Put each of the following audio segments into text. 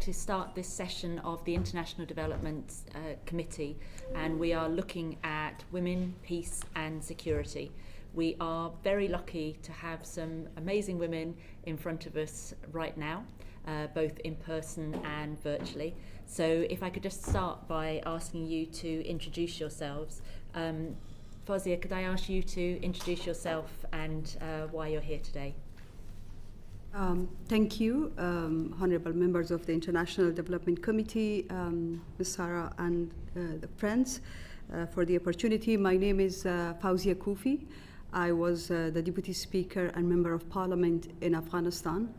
to start this session of the International Development Committee, and we are looking at women, peace and security. We are very lucky to have some amazing women in front of us right now, both in person and virtually. So if I could just start by asking you to introduce yourselves. Fawzia, could I ask you to introduce yourself and why you're here today? Thank you, honorable members of the International Development Committee, Ms. Sarah and the friends, for the opportunity. My name is Fawzia Kufi. I was the Deputy Speaker and Member of Parliament in Afghanistan,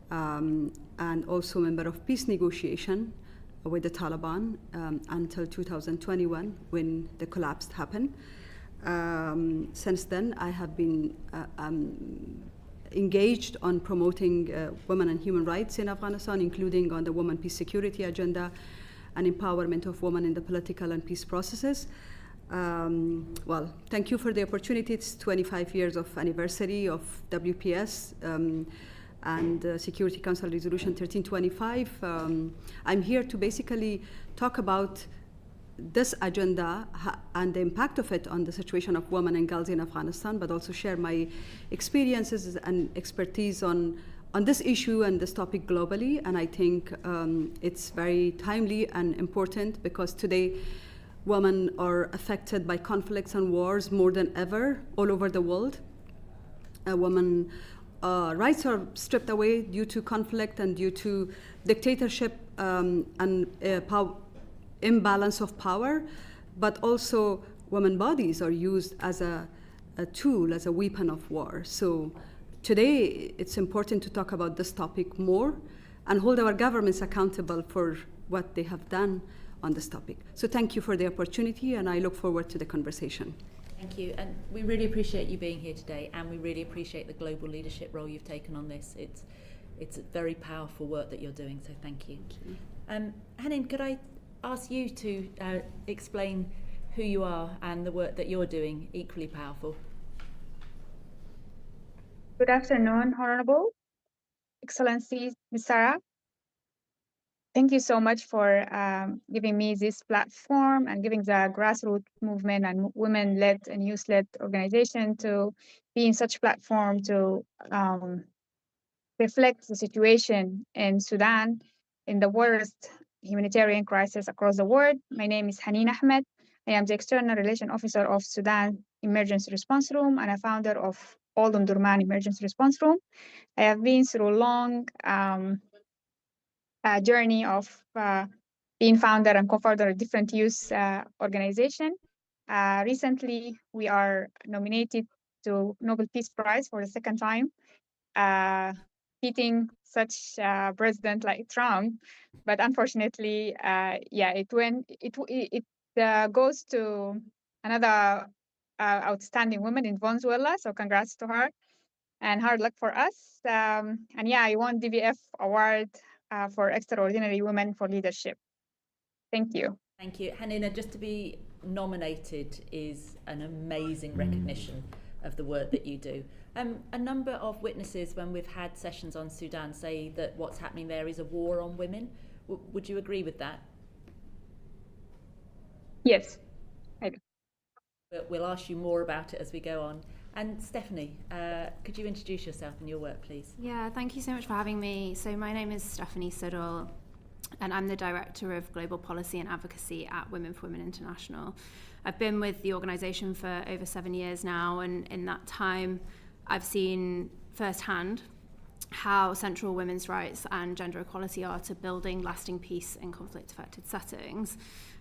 and also member of peace negotiation with the Taliban until 2021 when the collapse happened. Since then, I have been engaged on promoting women and human rights in Afghanistan, including on the Women Peace Security agenda and empowerment of women in the political and peace processes. Well, thank you for the opportunity. It's 25 years of anniversary of WPS and Security Council Resolution 1325. I'm here to basically talk about this agenda and the impact of it on the situation of women and girls in Afghanistan, but also share my experiences and expertise on this issue and this topic globally. And I think it's very timely and important because today women are affected by conflicts and wars more than ever all over the world. Women rights are stripped away due to conflict and due to dictatorship and imbalance of power, but also women's bodies are used as a tool, as a weapon of war. So today it's important to talk about this topic more and hold our governments accountable for what they have done on this topic. So thank you for the opportunity, and I look forward to the conversation. Thank you, and we really appreciate you being here today, and we really appreciate the global leadership role you've taken on this. It's very powerful work that you're doing, so thank you. Hanin, could I ask you to explain who you are and the work that you're doing, equally powerful? Good afternoon, Honorable Excellencies, Ms. Sarah. Thank you so much for giving me this platform and giving the grassroots movement and women-led and youth-led organization to be in such platform to reflect the situation in Sudan in the worst humanitarian crisis across the world. My name is Hanin Ahmed. I am the External Relations Officer of Sudan Emergency Response Room and a founder of Old Omdurman Emergency Response Room. I have been through a long journey of being founder and co-founder of different youth organizations. Recently, we are nominated to Nobel Peace Prize for the second time, beating such president like Trump, but unfortunately, it goes to another outstanding woman in Venezuela. So congrats to her, and hard luck for us. And yeah, I won DVF award for extraordinary women for leadership. Thank you. Thank you, Hanina. Just to be nominated is an amazing recognition of the work that you do. A number of witnesses, when we've had sessions on Sudan, say that what's happening there is a war on women. Would you agree with that? Yes, I do. We'll ask you more about it as we go on. And Stephanie, could you introduce yourself and your work, please? Yeah, thank you so much for having me. So my name is Stephanie Siddle, and I'm the Director of Global Policy and Advocacy at Women for Women International. I've been with the organisation for over 7 years now, and in that time, I've seen firsthand how central women's rights and gender equality are to building lasting peace in conflict-affected settings.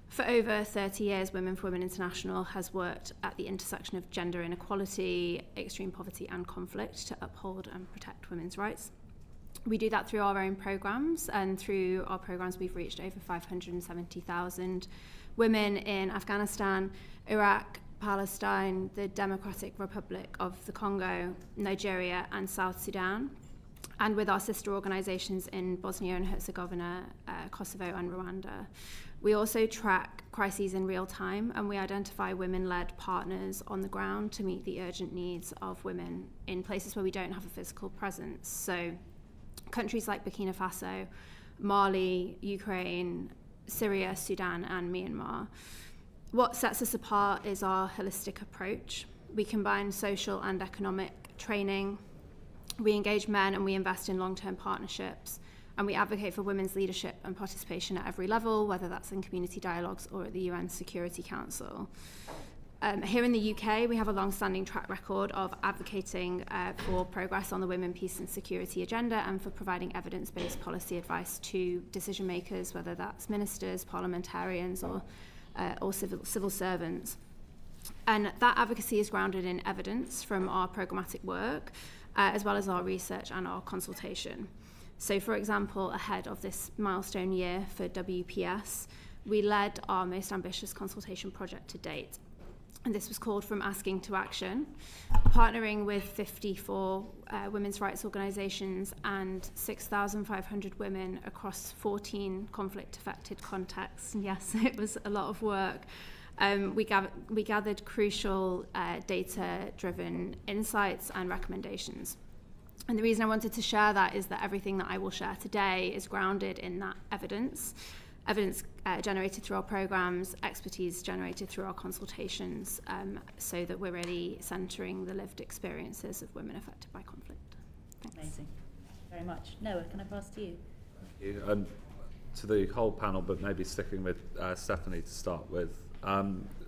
For over 30 years, Women for Women International has worked at the intersection of gender inequality, extreme poverty and conflict to uphold and protect women's rights. We do that through our own programmes, and through our programmes we've reached over 570,000 women in Afghanistan, Iraq, Palestine, the Democratic Republic of the Congo, Nigeria and South Sudan, and with our sister organisations in Bosnia and Herzegovina, Kosovo and Rwanda. We also track crises in real time, and we identify women-led partners on the ground to meet the urgent needs of women in places where we don't have a physical presence. So countries like Burkina Faso, Mali, Ukraine, Syria, Sudan, and Myanmar. What sets us apart is our holistic approach. We combine social and economic training, we engage men and we invest in long-term partnerships, and we advocate for women's leadership and participation at every level, whether that's in community dialogues or at the UN Security Council. Here in the UK, we have a long-standing track record of advocating for progress on the women, peace and security agenda and for providing evidence-based policy advice to decision makers, whether that's ministers, parliamentarians or civil servants. And that advocacy is grounded in evidence from our programmatic work, as well as our research and our consultation. So, for example, ahead of this milestone year for WPS, we led our most ambitious consultation project to date. And this was called From Asking to Action, partnering with 54 women's rights organisations and 6,500 women across 14 conflict-affected contexts. And yes, it was a lot of work. We gathered crucial data-driven insights and recommendations. And the reason I wanted to share that is that everything that I will share today is grounded in that evidence generated through our programs, expertise generated through our consultations, so that we're really centering the lived experiences of women affected by conflict. Thanks. Amazing. Very much. Noah, can I pass to you? Thank you. And to the whole panel, but maybe sticking with Stephanie to start with,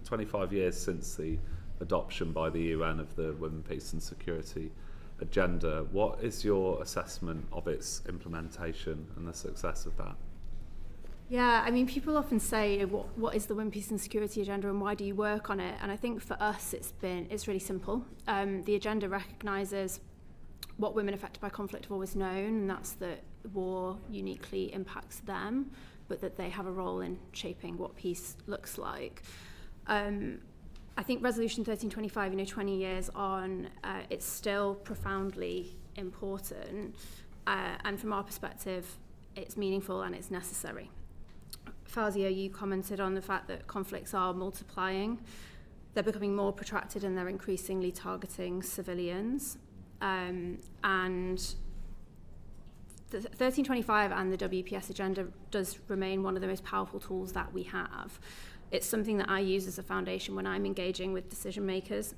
25 years since the adoption by the UN of the Women, Peace and Security agenda, what is your assessment of its implementation and the success of that? Yeah, I mean, people often say, what is the Women, Peace and Security agenda and why do you work on it? And I think for us, it's really simple. The agenda recognises what women affected by conflict have always known, and that's that war uniquely impacts them, but that they have a role in shaping what peace looks like. I think Resolution 1325, 20 years on, it's still profoundly important. And from our perspective, it's meaningful and it's necessary. Fawzia, you commented on the fact that conflicts are multiplying. They're becoming more protracted and they're increasingly targeting civilians. And the 1325 and the WPS agenda does remain one of the most powerful tools that we have. It's something that I use as a foundation when I'm engaging with decision makers.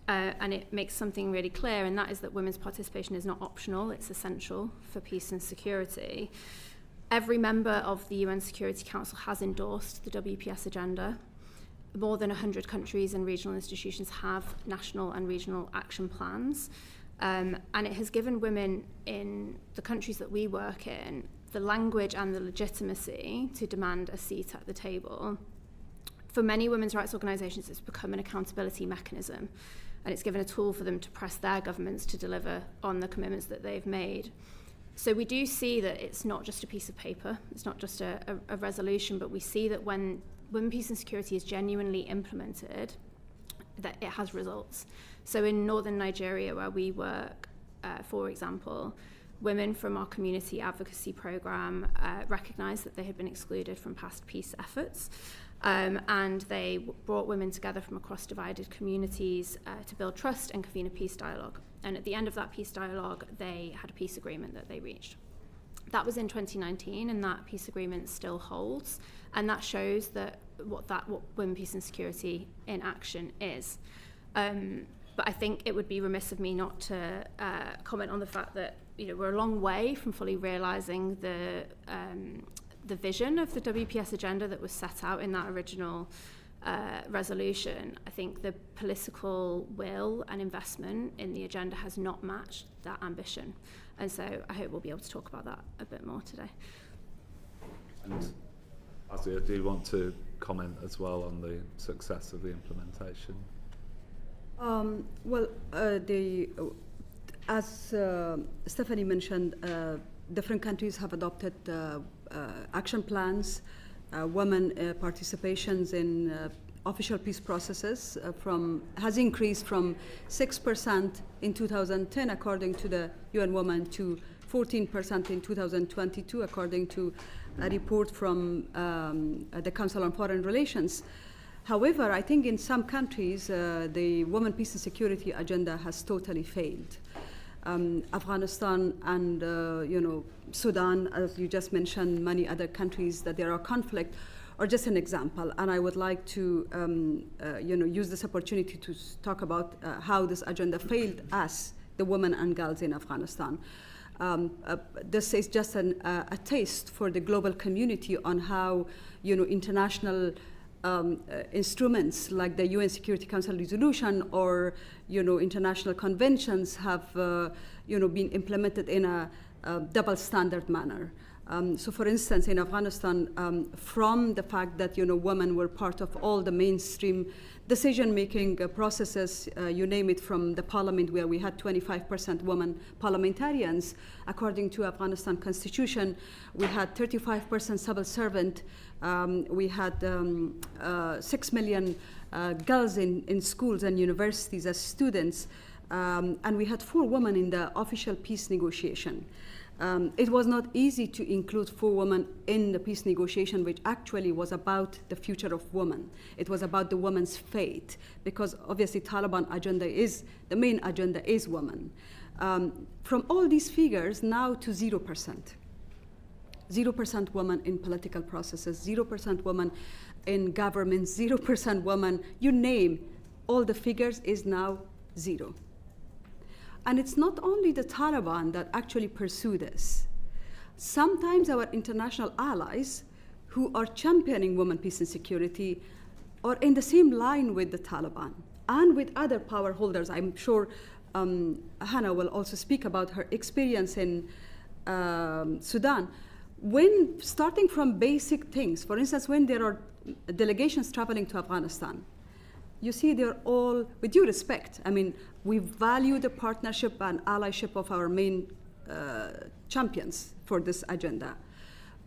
And it makes something really clear, and that is that women's participation is not optional, it's essential for peace and security. Every member of the UN Security Council has endorsed the WPS agenda. More than 100 countries and regional institutions have national and regional action plans. And it has given women in the countries that we work in the language and the legitimacy to demand a seat at the table. For many women's rights organisations, it's become an accountability mechanism, and it's given a tool for them to press their governments to deliver on the commitments that they've made. So we do see that it's not just a piece of paper, it's not just a resolution, but we see that when women, peace and security is genuinely implemented, that it has results. So in northern Nigeria, where we work, for example, women from our community advocacy program recognised that they had been excluded from past peace efforts. And they brought women together from across divided communities to build trust and convene a peace dialogue. And at the end of that peace dialogue, they had a peace agreement that they reached. That was in 2019, and that peace agreement still holds. And that shows that what women, peace and security in action is. But I think it would be remiss of me not to comment on the fact that we're a long way from fully realising the vision of the WPS agenda that was set out in that original resolution. I think the political will and investment in the agenda has not matched that ambition. And so I hope we'll be able to talk about that a bit more today. And Fawzia, do you want to comment as well on the success of the implementation? As Stephanie mentioned, different countries have adopted action plans. Women participations in official peace processes has increased from 6% in 2010, according to the UN Women, to 14% in 2022, according to a report from the Council on Foreign Relations. However, I think in some countries, the Women, Peace and Security agenda has totally failed. Afghanistan and Sudan, as you just mentioned, many other countries that there are conflict, are just an example. And I would like to use this opportunity to talk about how this agenda failed us, the women and girls in Afghanistan. This is just a taste for the global community on how international instruments like the UN Security Council resolution or international conventions have been implemented in a double standard manner. So for instance, in Afghanistan, from the fact that women were part of all the mainstream decision-making processes, you name it, from the parliament where we had 25% women parliamentarians, according to Afghanistan constitution, we had 35% civil servant, we had 6 million girls in schools and universities as students, and we had 4 women in the official peace negotiation. It was not easy to include 4 women in the peace negotiation, which actually was about the future of women. It was about the women's fate, because obviously Taliban agenda the main agenda is women. From all these figures now to 0%. 0% women in political processes, 0% women in government, 0% women, you name, all the figures is now 0. And it's not only the Taliban that actually pursue this. Sometimes our international allies who are championing women, peace, and security are in the same line with the Taliban and with other power holders. I'm sure Hannah will also speak about her experience in Sudan. When starting from basic things, for instance, when there are delegations traveling to Afghanistan, you see they're all, with due respect, I mean, we value the partnership and allyship of our main champions for this agenda.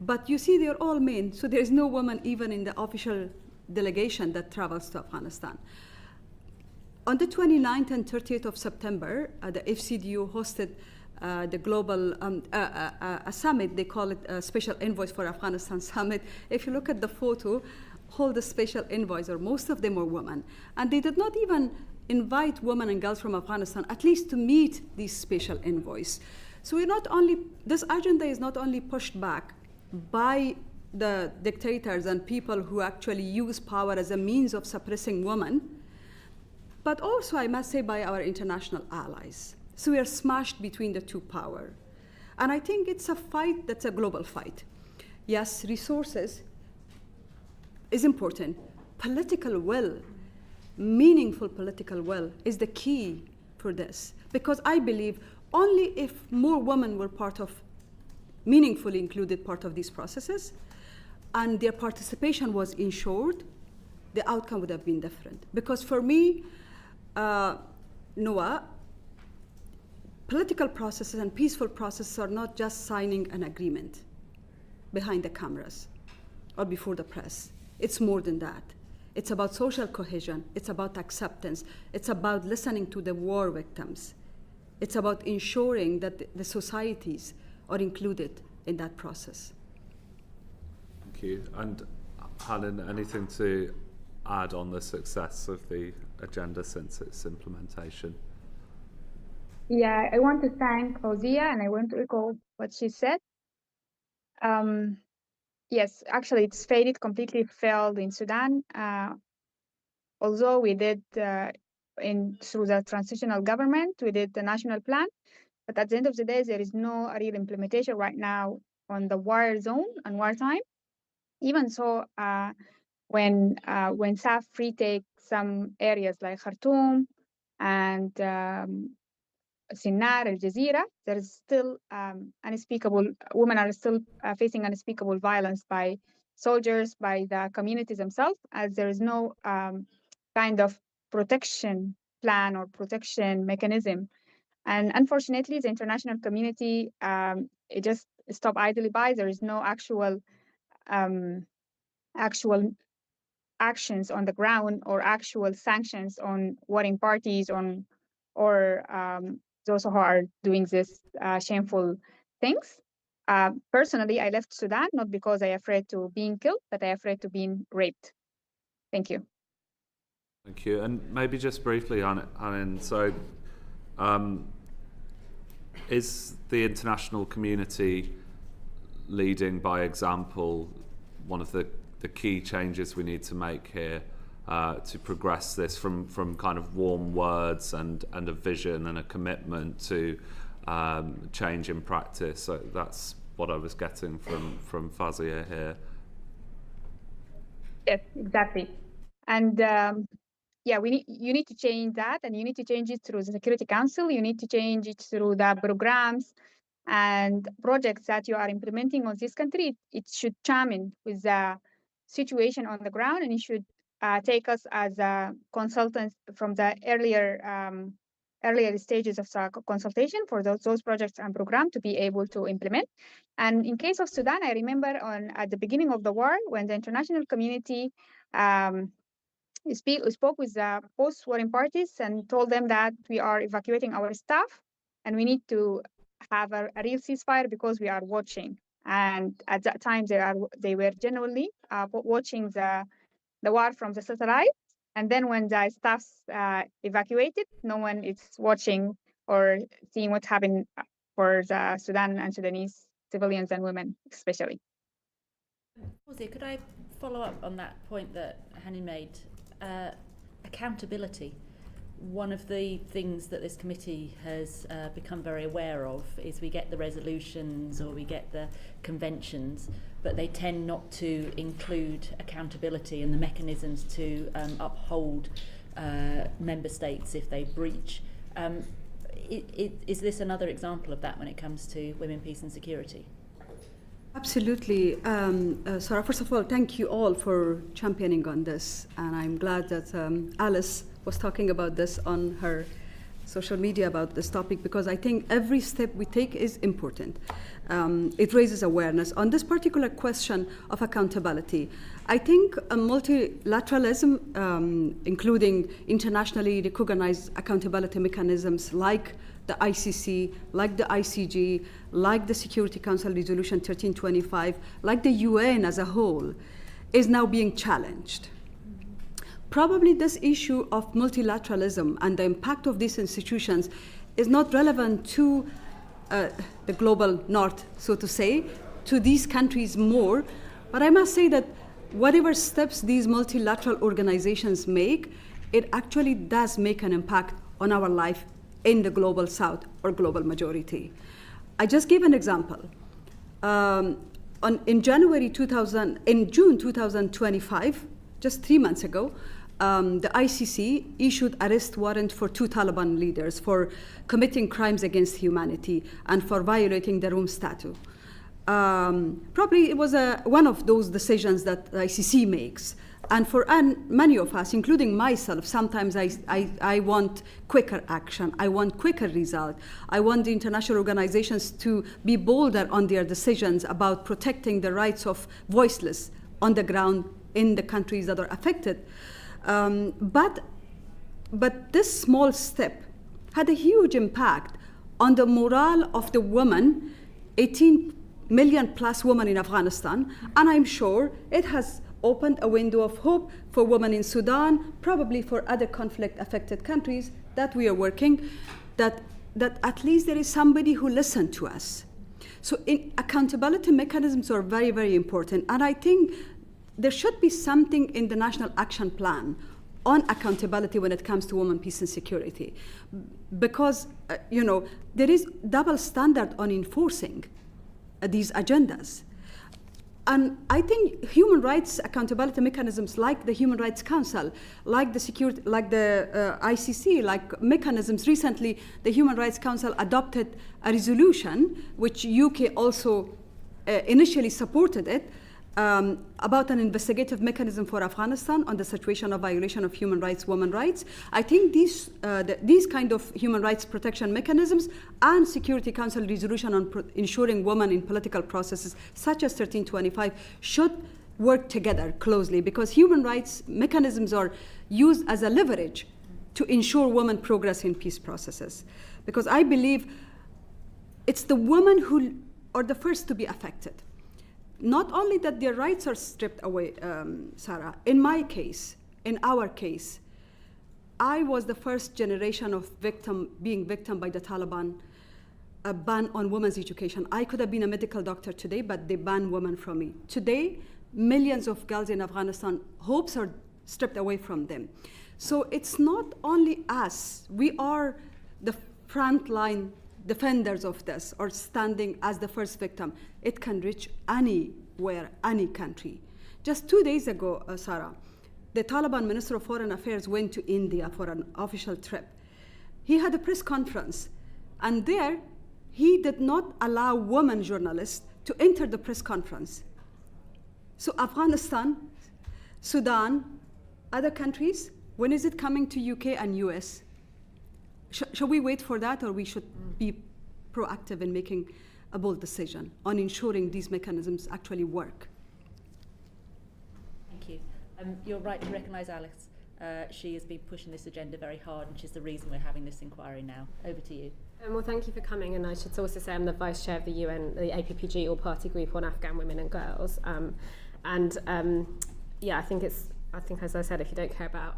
But you see they're all men, so there is no woman even in the official delegation that travels to Afghanistan. On the 29th and 30th of September, the FCDU hosted the global a summit. They call it a Special Envoys for Afghanistan Summit. If you look at the photo, all the special envoys, or most of them were women. And they did not even invite women and girls from Afghanistan, at least to meet these special envoys. So this agenda is not only pushed back by the dictators and people who actually use power as a means of suppressing women, but also, I must say, by our international allies. So we are smashed between the two powers. And I think it's a fight that's a global fight. Yes, resources is important. Political will, meaningful political will, is the key for this. Because I believe only if more women were meaningfully included part of these processes, and their participation was ensured, the outcome would have been different. Because for me, Noah, political processes and peaceful processes are not just signing an agreement behind the cameras or before the press. It's more than that. It's about social cohesion. It's about acceptance. It's about listening to the war victims. It's about ensuring that the societies are included in that process. Thank you. And Helen, anything to add on the success of the agenda since its implementation? Yeah, I want to thank Fauzia, and I want to echo what she said. Yes, actually, it's completely failed in Sudan. Although we did, through the transitional government, we did the national plan, but at the end of the day, there is no real implementation right now on the war zone and wartime. Even so, when SAF retake some areas like Khartoum and Sinnar, Al Jazeera, there is still women are still facing unspeakable violence by soldiers, by the communities themselves, as there is no kind of protection plan or protection mechanism. And unfortunately, the international community, it just stopped idly by. There is no actual actions on the ground or actual sanctions on warring parties or those who are doing this shameful things. Personally, I left Sudan not because I'm afraid to being killed, but I'm afraid to being raped. Thank you. Thank you. And maybe just briefly on it, so Is the international community leading by example one of the key changes we need to make here to progress this from kind of warm words and a vision and a commitment to change in practice? So that's what I was getting from Fazia here. Yes, exactly. And yeah, you need to change that, and you need to change it through the Security Council. You need to change it through the programs and projects that you are implementing on this country. It should chime in with the situation on the ground, and it should take us as consultants from the earlier stages of the consultation for those projects and programs to be able to implement. And in case of Sudan, I remember at the beginning of the war, when the international community spoke with the post-warring parties and told them that we are evacuating our staff and we need to have a real ceasefire because we are watching. And at that time, they were genuinely watching the war from the satellite. And then when the staffs evacuated, no one is watching or seeing what happened for the Sudan and Sudanese civilians and women, especially. Fawzia, could I follow up on that point that Hani made? Accountability. One of the things that this committee has become very aware of is we get the resolutions or we get the conventions, but they tend not to include accountability and the mechanisms to uphold member states if they breach. Is this another example of that when it comes to women, peace and security? Absolutely. Sarah, first of all, thank you all for championing on this. And I'm glad that Alice was talking about this on her social media about this topic, because I think every step we take is important. It raises awareness. On this particular question of accountability, I think multilateralism, including internationally recognized accountability mechanisms like the ICC, like the ICG, like the Security Council Resolution 1325, like the UN as a whole, is now being challenged. Probably this issue of multilateralism and the impact of these institutions is not relevant to the global north, so to say, to these countries more. But I must say that whatever steps these multilateral organizations make, it actually does make an impact on our life in the global south or global majority. I just gave an example. In June 2025, just 3 months ago, the ICC issued arrest warrant for 2 Taliban leaders for committing crimes against humanity and for violating the Rome Statute. Probably it was one of those decisions that the ICC makes. And many of us, including myself, sometimes I want quicker action. I want quicker result. I want the international organizations to be bolder on their decisions about protecting the rights of voiceless on the ground in the countries that are affected. But this small step had a huge impact on the morale of the women, 18 million plus women in Afghanistan, and I'm sure it has opened a window of hope for women in Sudan, probably for other conflict-affected countries that we are working, that at least there is somebody who listened to us. So accountability mechanisms are very, very important, and I think there should be something in the National Action Plan on accountability when it comes to women, peace and security, because there is double standard on enforcing these agendas. And I think human rights accountability mechanisms like the Human Rights Council, like the ICC, like mechanisms. Recently, the Human Rights Council adopted a resolution, which UK also initially supported it, about an investigative mechanism for Afghanistan on the situation of violation of human rights, women's rights. I think these kind of human rights protection mechanisms and Security Council resolution on ensuring women in political processes, such as 1325, should work together closely, because human rights mechanisms are used as a leverage to ensure women progress in peace processes. Because I believe it's the women who are the first to be affected. Not only that their rights are stripped away, Sarah, in my case, in our case, I was the first generation of being victim by the Taliban. a ban on women's education. I could have been a medical doctor today, but they banned women from me. Today, millions of girls in Afghanistan, hopes are stripped away from them. So it's not only us. We are the frontline defenders of this, or standing as the first victim. It can reach anywhere, any country. Just 2 days ago, Sarah, the Taliban Minister of Foreign Affairs went to India for an official trip. He had a press conference, and there he did not allow women journalists to enter the press conference. So Afghanistan, Sudan, other countries, when is it coming to UK and US? Shall we wait for that, or we should be proactive in making a bold decision on ensuring these mechanisms actually work? Thank you. You're right to recognise Alice. She has been pushing this agenda very hard, and she's the reason we're having this inquiry now. Over to you. Well, thank you for coming, and I should also say I'm the Vice Chair of the UN, the APPG All-Party Group on Afghan Women and Girls. Yeah, I think, as I said, if you care about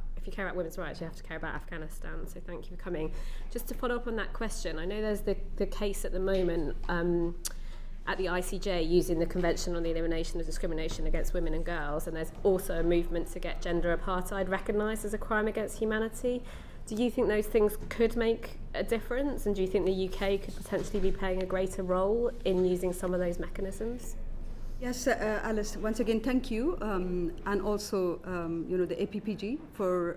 women's rights, you have to care about Afghanistan. So thank you for coming. Just to follow up on that question, I know there's the case at the moment at the ICJ using the Convention on the Elimination of Discrimination Against Women and Girls, and there's also a movement to get gender apartheid recognised as a crime against humanity. Do you think those things could make a difference, and do you think the UK could potentially be playing a greater role in using some of those mechanisms? Yes, Alice, once again, thank you, and also, the APPG for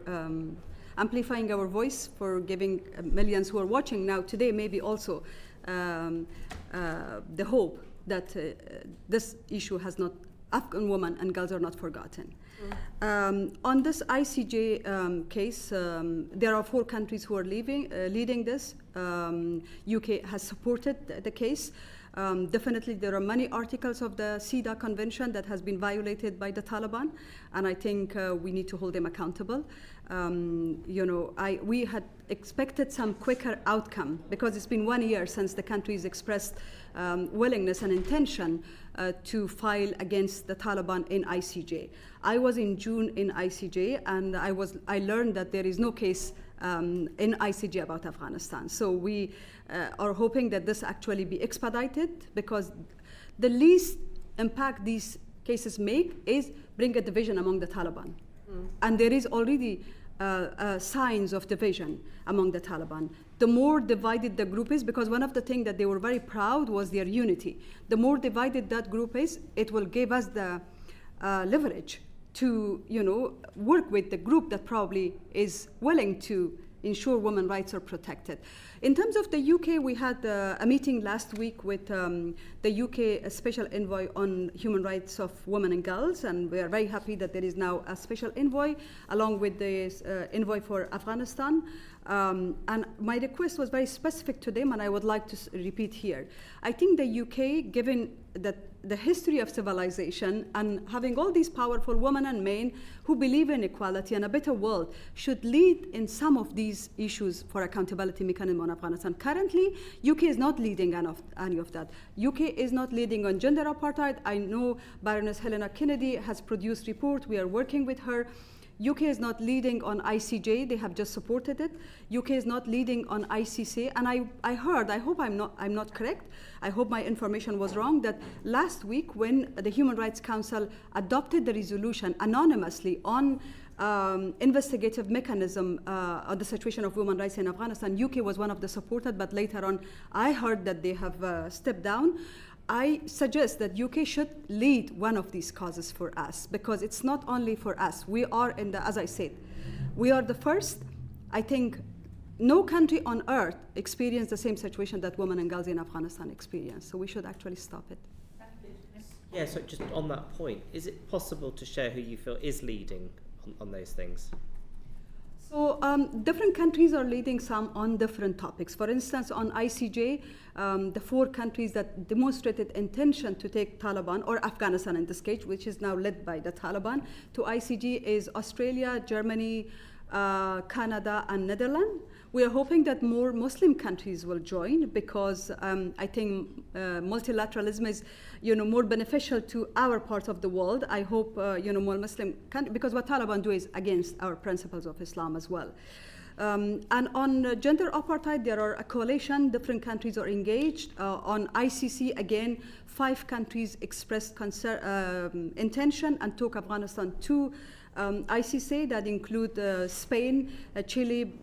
amplifying our voice, for giving millions who are watching now today maybe also the hope that this issue has not, Afghan women and girls are not forgotten. On this ICJ case, there are 4 countries who are leading this. UK has supported the case. Definitely there are many articles of the CEDAW Convention that has been violated by the Taliban, and I think we need to hold them accountable. We had expected some quicker outcome, because it's been 1 year since the countries expressed willingness and intention to file against the Taliban in ICJ. I was in June in ICJ, and I learned that there is no case in ICJ about Afghanistan. So we are hoping that this actually be expedited, because the least impact these cases make is bring a division among the Taliban. And there is already signs of division among the Taliban. The more divided the group is, because one of the things that they were very proud was their unity. The more divided that group is, it will give us the leverage to work with the group that probably is willing to ensure women's rights are protected. In terms of the UK, we had a meeting last week with the UK Special Envoy on Human Rights of Women and Girls, and we are very happy that there is now a special envoy along with the envoy for Afghanistan. And my request was very specific to them, and I would like to repeat here. I think the UK, given that the history of civilization and having all these powerful women and men who believe in equality and a better world, should lead in some of these issues for accountability mechanism on Afghanistan. Currently, UK is not leading any of that. UK is not leading on gender apartheid. I know Baroness Helena Kennedy has produced report. We are working with her. UK is not leading on ICJ, they have just supported it. UK is not leading on ICC, and I heard, I hope I'm not correct, I hope my information was wrong, that last week when the Human Rights Council adopted the resolution anonymously on investigative mechanism on the situation of women's rights in Afghanistan, UK was one of the supported, but later on I heard that they have stepped down. I suggest that UK should lead one of these causes for us, because it's not only for us. We are as I said, we are the first. I think no country on earth experienced the same situation that women and girls in Afghanistan experience. So we should actually stop it. Yeah, so just on that point, is it possible to share who you feel is leading on those things? So different countries are leading some on different topics. For instance, on ICJ, the 4 countries that demonstrated intention to take Taliban, or Afghanistan in this case, which is now led by the Taliban, to ICJ is Australia, Germany, Canada, and Netherlands. We are hoping that more Muslim countries will join, because I think multilateralism is, more beneficial to our part of the world. I hope, more Muslim countries, because what Taliban do is against our principles of Islam as well. And on gender apartheid, there are a coalition, different countries are engaged. On ICC, again, 5 countries expressed intention and took Afghanistan to ICC that include Spain, Chile,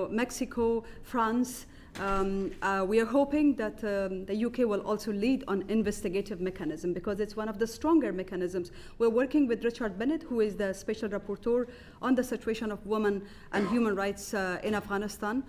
Mexico, France. We are hoping that the UK will also lead on investigative mechanism because it's one of the stronger mechanisms. We're working with Richard Bennett, who is the Special Rapporteur on the situation of women and human rights in Afghanistan,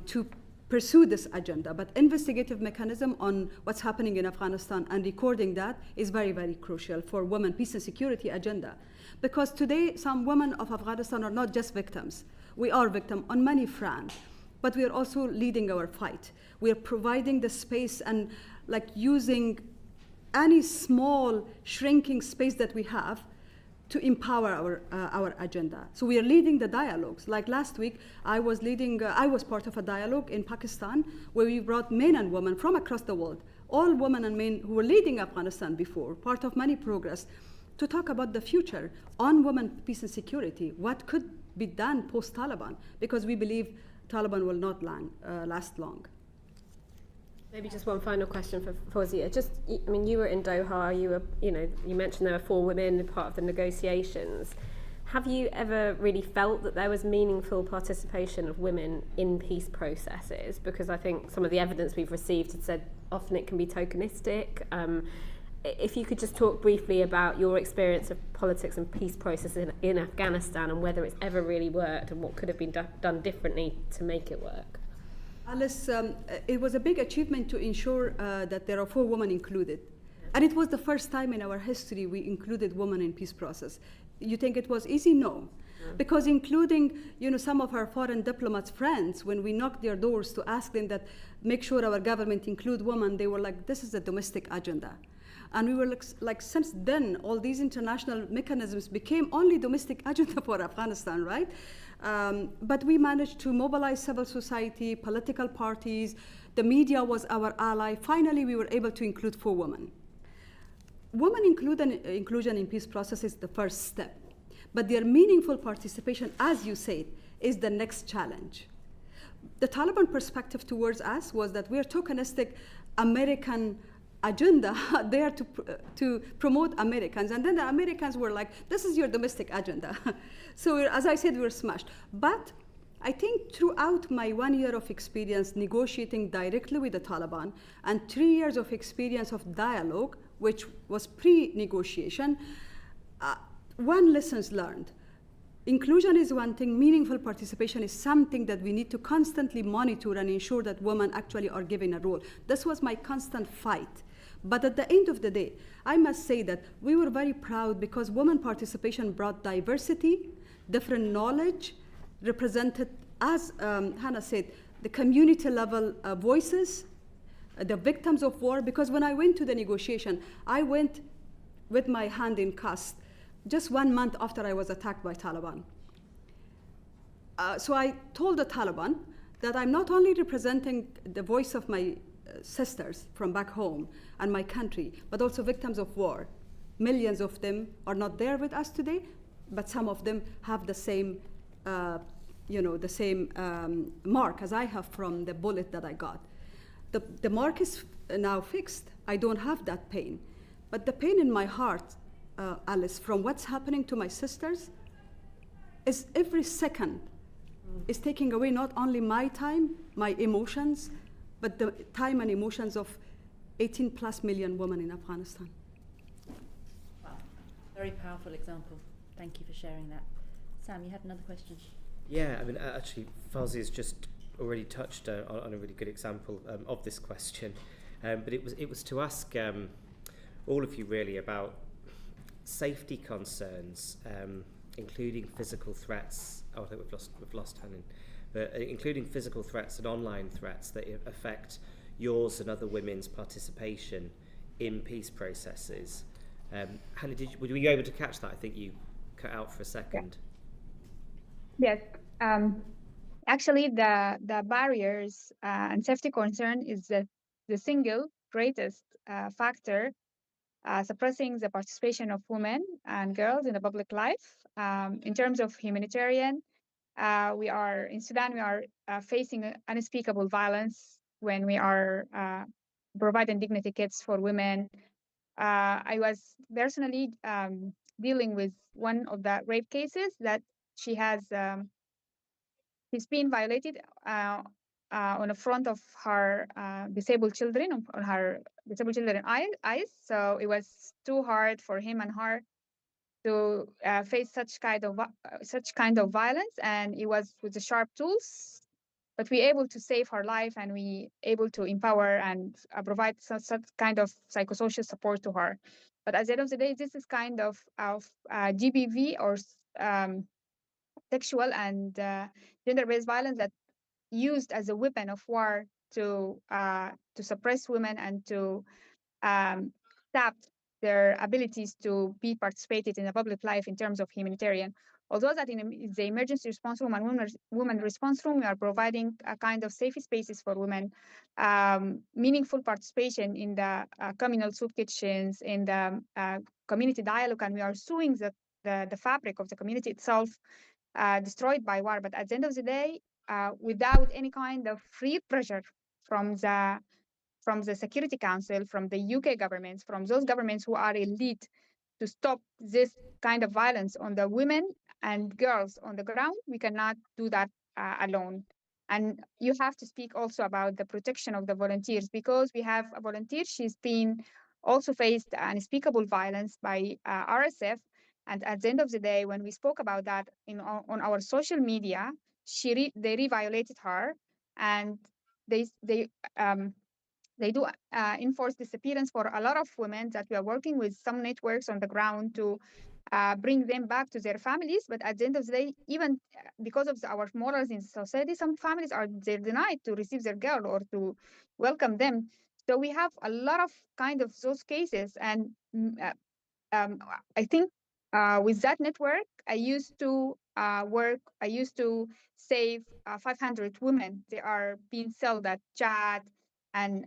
to pursue this agenda. But investigative mechanism on what's happening in Afghanistan and recording that is very, very crucial for women, peace and security agenda. Because today, some women of Afghanistan are not just victims. We are victims on many fronts. But we are also leading our fight. We are providing the space and like using any small shrinking space that we have to empower our agenda. So we are leading the dialogues. Like last week, I was part of a dialogue in Pakistan where we brought men and women from across the world, all women and men who were leading Afghanistan before, part of many progress, to talk about the future on women, peace and security, what could be done post-Taliban, because we believe Taliban will not last long. Maybe just one final question for Fawzia. You were in Doha. You mentioned there were 4 women part of the negotiations. Have you ever really felt that there was meaningful participation of women in peace processes? Because I think some of the evidence we've received had said often it can be tokenistic. If you could just talk briefly about your experience of politics and peace processes in Afghanistan and whether it's ever really worked and what could have been done differently to make it work. Alice, it was a big achievement to ensure that there are 4 women included. And it was the first time in our history we included women in peace process. You think it was easy? No. Because including, some of our foreign diplomats' friends, when we knocked their doors to ask them that make sure our government include women, they were like, this is a domestic agenda. And we were like, since then, all these international mechanisms became only domestic agenda for Afghanistan, right? But we managed to mobilize civil society, political parties, the media was our ally. Finally, we were able to include 4 women. Women inclusion in peace process is the first step, but their meaningful participation, as you said, is the next challenge. The Taliban perspective towards us was that we are tokenistic American agenda there to promote Americans. And then the Americans were like, this is your domestic agenda. So as I said, we were smashed. But I think throughout my 1 year of experience negotiating directly with the Taliban and 3 years of experience of dialogue, which was pre-negotiation, one lessons learned. Inclusion is one thing, meaningful participation is something that we need to constantly monitor and ensure that women actually are given a role. This was my constant fight. But at the end of the day, I must say that we were very proud because women participation brought diversity, different knowledge, represented, as Hannah said, the community level voices, the victims of war. Because when I went to the negotiation, I went with my hand in cast just 1 month after I was attacked by Taliban. So I told the Taliban that I'm not only representing the voice of my sisters from back home and my country, but also victims of war. Millions of them are not there with us today, but some of them have the same, mark as I have from the bullet that I got. The mark is now fixed. I don't have that pain. But the pain in my heart, Alice, from what's happening to my sisters, is every second is taking away not only my time, my emotions, but the time and emotions of 18 plus million women in Afghanistan. Wow, very powerful example. Thank you for sharing that. Sam, you had another question. Yeah, I mean, actually, Fawzi has just already touched on a really good example of this question, but it was to ask all of you really about safety concerns, including physical threats. Oh, I think we've lost Hannon. But including physical threats and online threats that affect yours and other women's participation in peace processes. Hannah, were you able to catch that? I think you cut out for a second. Yes. Actually, the barriers and safety concern is the single greatest factor suppressing the participation of women and girls in the public life in terms of humanitarian, We are in Sudan. We are facing unspeakable violence when we are providing dignity kits for women. I was personally dealing with one of the rape cases that she has. She's been violated on the front of her disabled children, on her disabled children eyes. So it was too hard for him and her to face such kind of violence, and it was with the sharp tools. But we able to save her life, and we able to empower and provide such kind of psychosocial support to her. But at the end of the day, this is kind of GBV, or sexual and gender-based violence, that used as a weapon of war to suppress women and to tap their abilities to be participated in the public life in terms of humanitarian. Although that in the emergency response room and women response room, we are providing a kind of safe spaces for women, meaningful participation in the communal soup kitchens, in the community dialogue, and we are suing the fabric of the community itself, destroyed by war. But at the end of the day, without any kind of free pressure from the Security Council, from the UK governments, from those governments who are elite, to stop this kind of violence on the women and girls on the ground, we cannot do that alone. And you have to speak also about the protection of the volunteers, because we have a volunteer, she's been also faced unspeakable violence by RSF. And at the end of the day, when we spoke about that on our social media, they re-violated her, and they do enforce disappearance for a lot of women that we are working with some networks on the ground to bring them back to their families. But at the end of the day, even because of our morals in society, some families they're denied to receive their girl or to welcome them. So we have a lot of kind of those cases. And I think with that network, I used to save 500 women. They are being sold at Chad and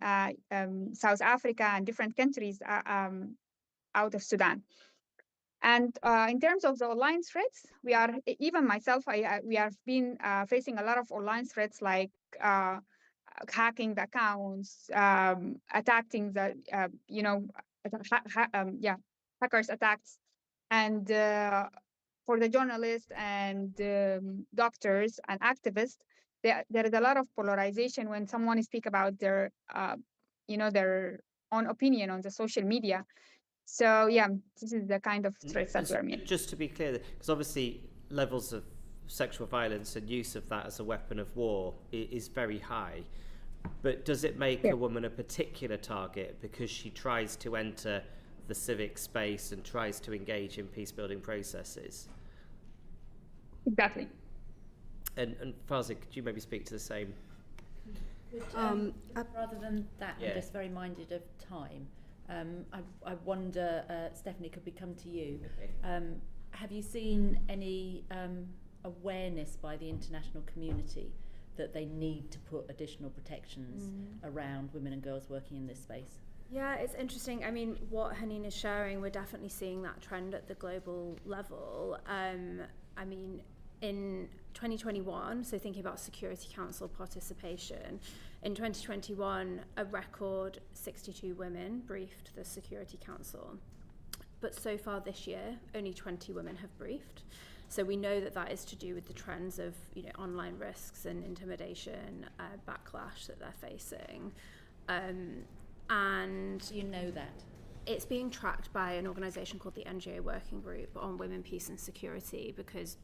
South Africa and different countries out of Sudan. And in terms of the online threats, even myself, we have been facing a lot of online threats, like hacking the accounts, attacking the, hackers attacks. And for the journalists and doctors and activists, there is a lot of polarization when someone speaks about their own opinion on the social media. So yeah, this is the kind of threats that we're meeting. Just to be clear, because obviously levels of sexual violence and use of that as a weapon of war is very high. But does it make a woman a particular target because she tries to enter the civic space and tries to engage in peace-building processes? Exactly. And Fawzi, could you maybe speak to the same? Rather than that, I'm just very minded of time. I wonder, Stephanie, could we come to you? Have you seen any awareness by the international community that they need to put additional protections around women and girls working in this space? Yeah, it's interesting. I mean, what Haneen is sharing, we're definitely seeing that trend at the global level. I mean, in 2021, so thinking about Security Council participation, in 2021, a record 62 women briefed the Security Council. But so far this year, only 20 women have briefed. So we know that that is to do with the trends of, online risks and intimidation, backlash that they're facing. And you know that it's being tracked by an organisation called the NGO Working Group on Women, Peace and Security, because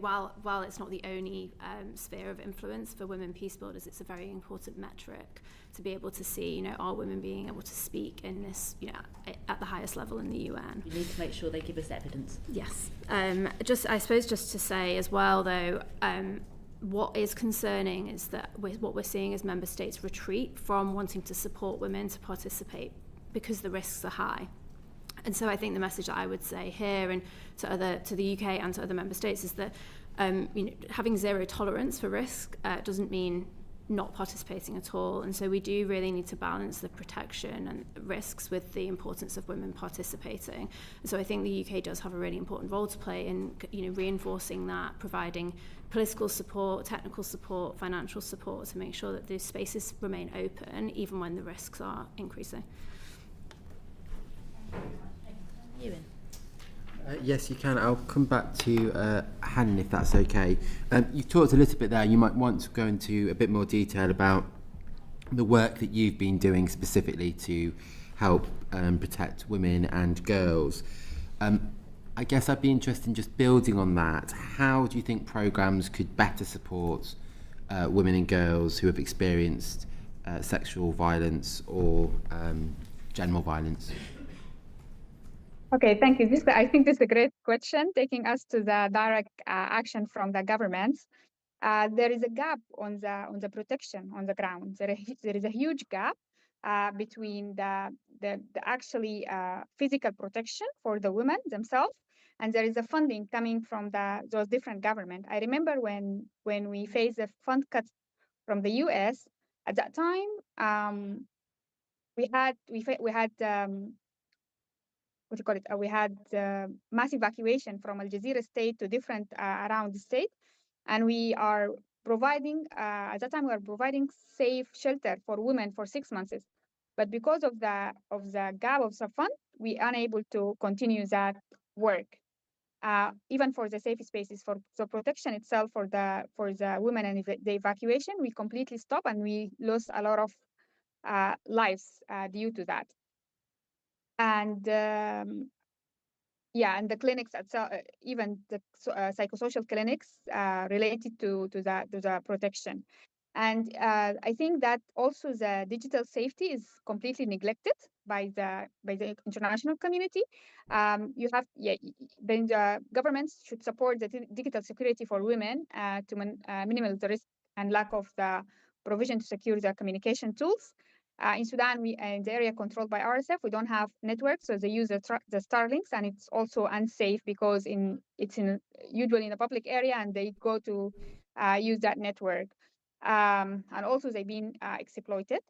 while it's not the only sphere of influence for women peace builders, it's a very important metric to be able to see, are women being able to speak in this, at the highest level in the UN. You need to make sure they give us evidence. Yes. I suppose just to say as well, though, what is concerning is that what we're seeing is member states retreat from wanting to support women to participate because the risks are high. And so I think the message that I would say here and to the UK and to other member states is that having zero tolerance for risk doesn't mean not participating at all. And so we do really need to balance the protection and risks with the importance of women participating. And so I think the UK does have a really important role to play in, reinforcing that, providing political support, technical support, financial support to make sure that those spaces remain open even when the risks are increasing. Ewan. Yes, you can. I'll come back to Hannah, if that's okay. You talked a little bit there. You might want to go into a bit more detail about the work that you've been doing specifically to help protect women and girls. I guess I'd be interested in just building on that. How do you think programmes could better support women and girls who have experienced sexual violence or general violence? Okay, thank you. I think this is a great question, taking us to the direct action from the governments. There is a gap on the protection on the ground. There is a huge gap between the actually physical protection for the women themselves, and there is a funding coming from those different governments. I remember when we faced the fund cuts from the US. At that time, we had what do you call it? We had mass evacuation from Al Jazeera state to different around the state, and we are providing at that time we were providing safe shelter for women for 6 months. But because of the gap of the fund, we are unable to continue that work. Even for the safe spaces, for the protection itself for the women and the evacuation, we completely stopped, and we lost a lot of lives due to that. And and the clinics itself, even the psychosocial clinics related to the protection. And I think that also the digital safety is completely neglected by the international community. Then the governments should support the digital security for women to minimize the risk and lack of the provision to secure the communication tools. In Sudan, in the area controlled by RSF, we don't have networks, so they use the Starlinks, and it's also unsafe because it's usually in a public area, and they go to use that network. And also they've been exploited.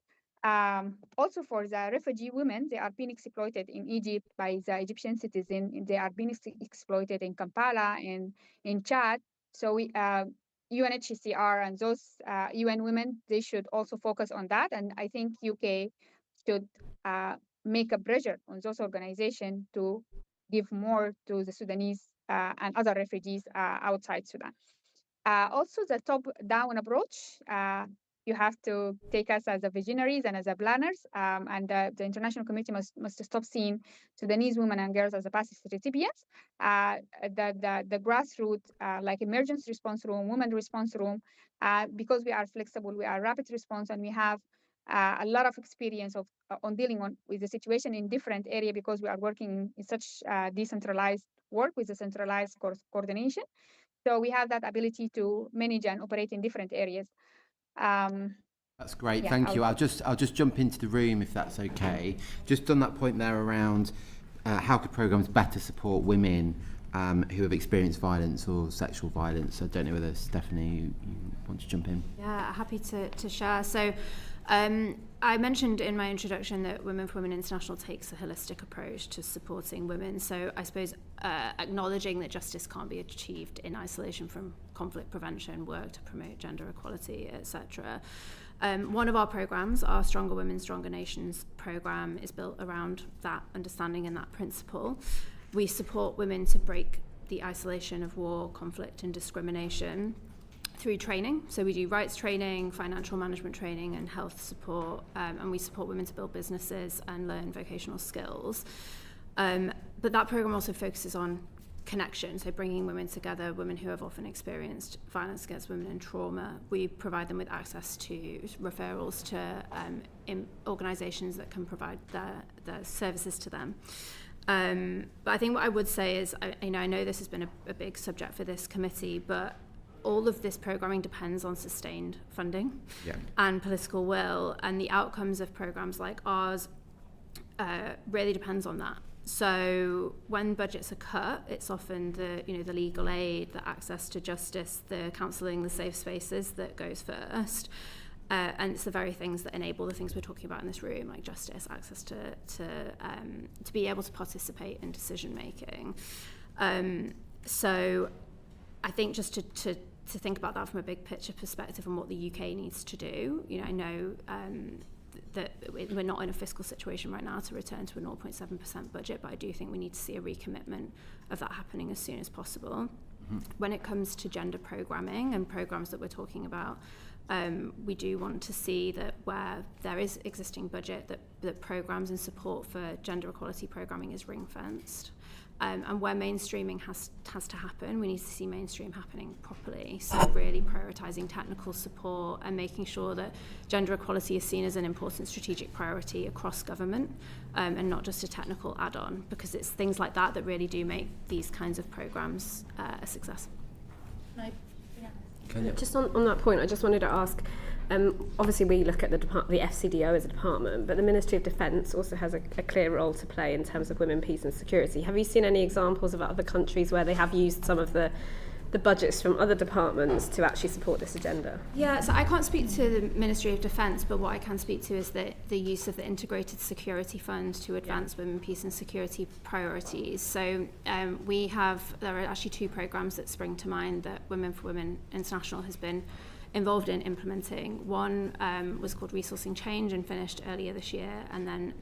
Also for the refugee women, they are being exploited in Egypt by the Egyptian citizen. They are being exploited in Kampala and in Chad. So we UNHCR and those UN women, they should also focus on that. And I think UK should make a pressure on those organizations to give more to the Sudanese and other refugees outside Sudan. Also, the top-down approach, you have to take us as a visionaries and as a planners, and the international community must stop seeing Sudanese women and girls as a passive recipients. The grassroots, like emergency response room, women response room, because we are flexible, we are rapid response, and we have a lot of experience on dealing with the situation in different areas because we are working in such decentralized work with a centralized coordination. So we have that ability to manage and operate in different areas. That's great, thank you. I'll just jump into the room if that's okay. Just on that point there around how could programmes better support women who have experienced violence or sexual violence. I don't know whether Stephanie, you want to jump in? Yeah, happy to share. So I mentioned in my introduction that Women for Women International takes a holistic approach to supporting women. So I suppose acknowledging that justice can't be achieved in isolation from conflict prevention, work to promote gender equality, etc. One of our programs, our Stronger Women, Stronger Nations program, is built around that understanding and that principle. We support women to break the isolation of war, conflict and discrimination through training. So we do rights training, financial management training and health support, and we support women to build businesses and learn vocational skills. But that program also focuses on connection, so bringing women together, women who have often experienced violence against women and trauma. We provide them with access to referrals to organisations that can provide the services to them. But I think what I would say is, I know this has been a big subject for this committee, but all of this programming depends on sustained funding and political will, and the outcomes of programs like ours really depends on that. So when budgets are cut, it's often the legal aid, the access to justice, the counselling, the safe spaces that goes first. And it's the very things that enable the things we're talking about in this room, like justice, access to be able to participate in decision making. So I think just to think about that from a big picture perspective and what the UK needs to do, I know that we're not in a fiscal situation right now to return to a 0.7% budget, but I do think we need to see a recommitment of that happening as soon as possible. When it comes to gender programming and programs that we're talking about, we do want to see that where there is existing budget, that programs and support for gender equality programming is ring-fenced. And where mainstreaming has to happen, we need to see mainstream happening properly. So really prioritising technical support and making sure that gender equality is seen as an important strategic priority across government, and not just a technical add-on, because it's things like that that really do make these kinds of programmes a success. Just on that point, I just wanted to ask, obviously we look at the FCDO as a department, but the Ministry of Defence also has a clear role to play in terms of women, peace and security. Have you seen any examples of other countries where they have used some of the budgets from other departments to actually support this agenda? Yeah, so I can't speak to the Ministry of Defence, but what I can speak to is the use of the Integrated Security Fund to advance women, peace and security priorities. So there are actually 2 programmes that spring to mind that Women for Women International has been involved in implementing. One was called Resourcing Change and finished earlier this year, and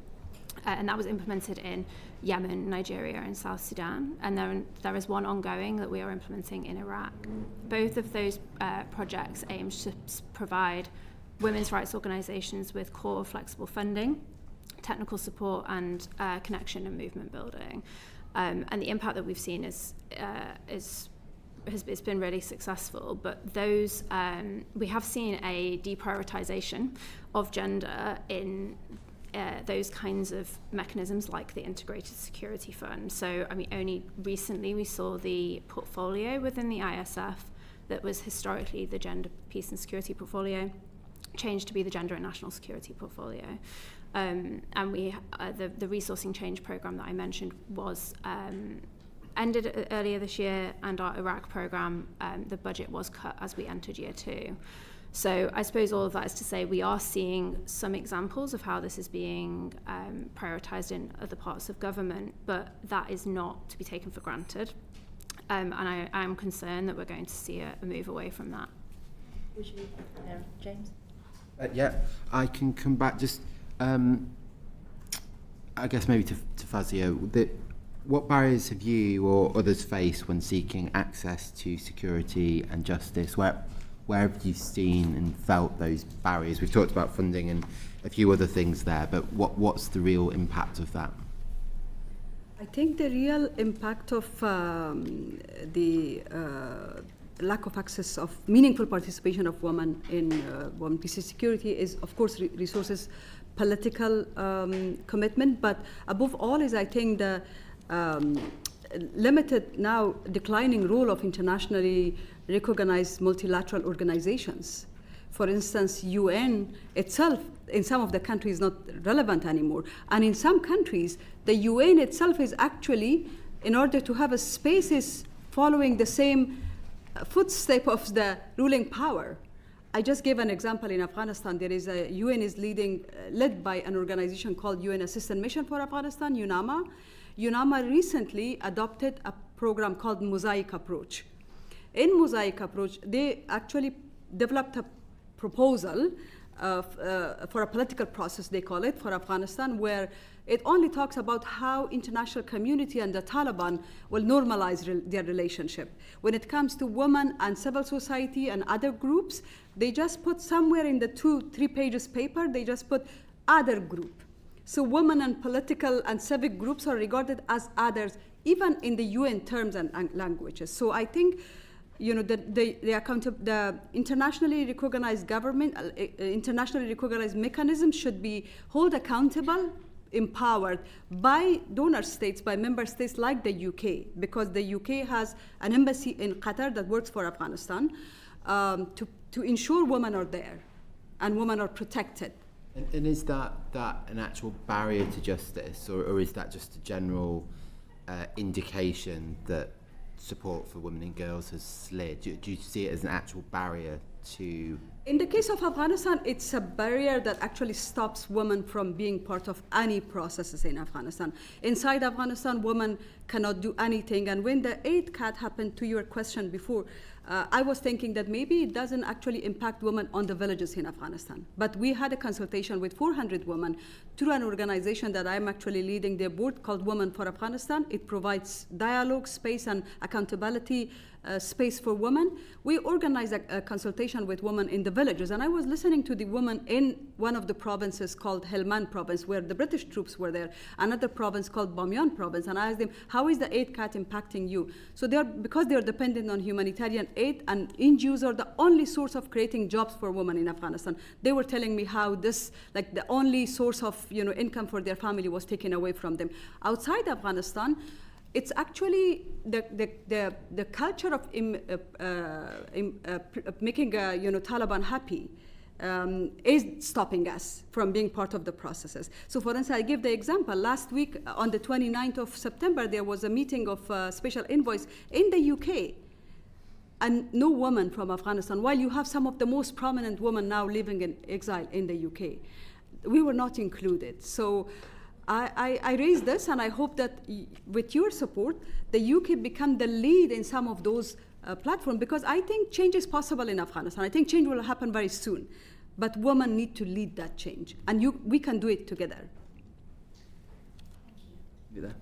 that was implemented in Yemen, Nigeria and South Sudan, and there is one ongoing that we are implementing in Iraq. Both of those projects aim to provide women's rights organisations with core flexible funding, technical support and connection and movement building. And the impact that we've seen has been really successful, but those we have seen a deprioritisation of gender in those kinds of mechanisms like the Integrated Security Fund. So, only recently we saw the portfolio within the ISF that was historically the Gender, Peace and Security portfolio changed to be the Gender and National Security portfolio. And the Resourcing Change programme that I mentioned was ended earlier this year, and our Iraq programme, the budget was cut as we entered year 2. So I suppose all of that is to say we are seeing some examples of how this is being prioritised in other parts of government, but that is not to be taken for granted. And I am concerned that we're going to see a move away from that. James? Yeah, I can come back just, I guess maybe to Fazio. What barriers have you or others faced when seeking access to security and justice? Where have you seen and felt those barriers? We've talked about funding and a few other things there, but what's the real impact of that? I think the real impact of the lack of access of meaningful participation of women in women, peace and security is, of course, resources, political commitment, but above all is, I think, the limited, now declining role of internationally recognized multilateral organizations. For instance, UN itself in some of the countries is not relevant anymore. And in some countries, the UN itself is actually, in order to have a space, is following the same footstep of the ruling power. I just gave an example in Afghanistan. There is a UN is led by an organization called UN Assistance Mission for Afghanistan, UNAMA. UNAMA recently adopted a program called Mosaic Approach. In Mosaic Approach, they actually developed a proposal for a political process, they call it, for Afghanistan, where it only talks about how international community and the Taliban will normalize their relationship. When it comes to women and civil society and other groups, they just put somewhere in the 2-3 pages paper, they just put other group. So women and political and civic groups are regarded as others, even in the UN terms and languages. So I think, the internationally recognized government, internationally recognized mechanisms should be held accountable, empowered by donor states, by member states like the UK, because the UK has an embassy in Qatar that works for Afghanistan to ensure women are there and women are protected. And is that an actual barrier to justice, or is that just a general indication that support for women and girls has slid? Do you see it as an actual barrier to... In the case of Afghanistan, it's a barrier that actually stops women from being part of any processes in Afghanistan. Inside Afghanistan, women cannot do anything. And when the 8 cat happened, to your question before, I was thinking that maybe it doesn't actually impact women on the villages in Afghanistan. But we had a consultation with 400 women through an organization that I'm actually leading their board called Women for Afghanistan. It provides dialogue, space, and accountability space for women. We organized a consultation with women in the villages, and I was listening to the women in one of the provinces called Helmand province, where the British troops were there, another province called Bamyan province, and I asked them, how is the 8 cat impacting you? So because they are dependent on humanitarian aid, and NGOs are the only source of creating jobs for women in Afghanistan. They were telling me how this, like the only source of income for their family was taken away from them. Outside Afghanistan, it's actually the culture of making Taliban happy is stopping us from being part of the processes. So for instance, I give the example. Last week, on the 29th of September, there was a meeting of special envoys in the UK, and no woman from Afghanistan, while you have some of the most prominent women now living in exile in the UK. We were not included. So I raise this, and I hope that with your support, the UK become the lead in some of those platforms, because I think change is possible in Afghanistan. I think change will happen very soon, but women need to lead that change, and we can do it together. You there?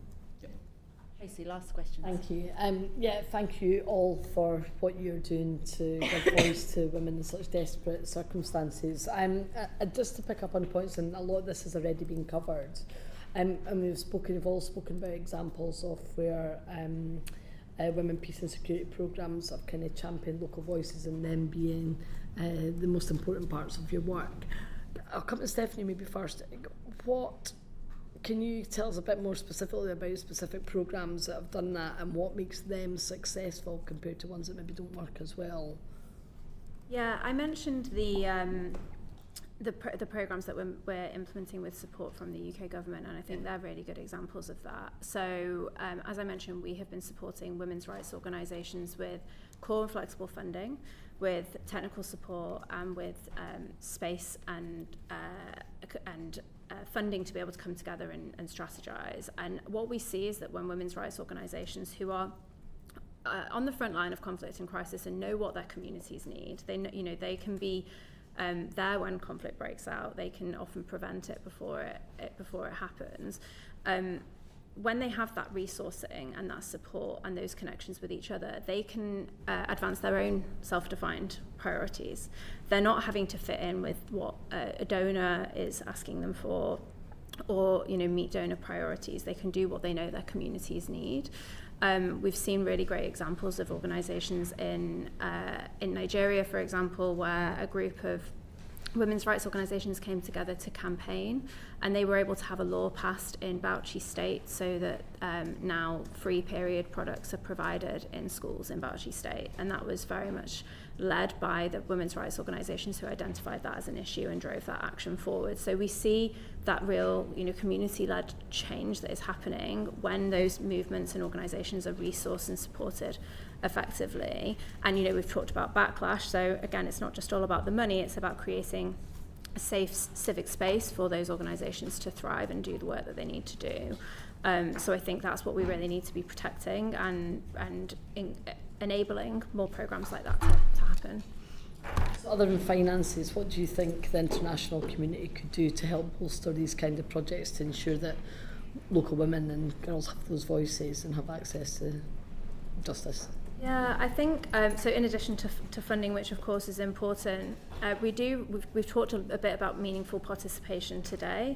Tracy, last question. Thank you. Thank you all for what you're doing to give voice to women in such desperate circumstances. Just to pick up on points, and a lot of this has already been covered. And we've all spoken about examples of where women, peace and security programmes have kind of championed local voices and them being the most important parts of your work. I'll come to Stephanie maybe first. Can you tell us a bit more specifically about specific programmes that have done that, and what makes them successful compared to ones that maybe don't work as well? Yeah, I mentioned the programmes that we're implementing with support from the UK government, and I think they're really good examples of that. So as I mentioned, we have been supporting women's rights organisations with core and flexible funding, with technical support, and with space and funding to be able to come together and strategise. And what we see is that when women's rights organisations who are on the front line of conflict and crisis and know what their communities need, they can be there when conflict breaks out. They can often prevent it before it happens. When they have that resourcing and that support and those connections with each other, they can advance their own self-defined priorities. They're not having to fit in with what a donor is asking them for, or meet donor priorities. They can do what they know their communities need. We've seen really great examples of organisations in Nigeria, for example, where a group of women's rights organisations came together to campaign, and they were able to have a law passed in Bauchi State so that now free period products are provided in schools in Bauchi State, and that was very much led by the women's rights organisations who identified that as an issue and drove that action forward. So we see that real community-led change that is happening when those movements and organisations are resourced and supported effectively. And we've talked about backlash, so again, it's not just all about the money, it's about creating a safe civic space for those organisations to thrive and do the work that they need to do. So I think that's what we really need to be protecting and enabling more programmes like that to happen. So other than finances, what do you think the international community could do to help bolster these kind of projects to ensure that local women and girls have those voices and have access to justice? Yeah, I think so. In addition to funding, which of course is important, we've talked a bit about meaningful participation today,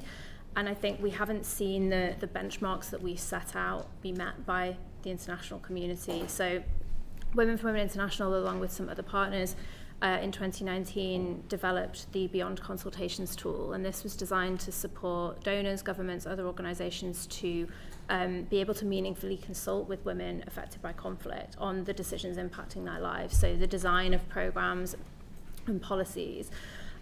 and I think we haven't seen the benchmarks that we set out be met by the international community. So Women for Women International, along with some other partners, in 2019 developed the Beyond Consultations tool, and this was designed to support donors, governments, other organisations to be able to meaningfully consult with women affected by conflict on the decisions impacting their lives. So the design of programmes and policies.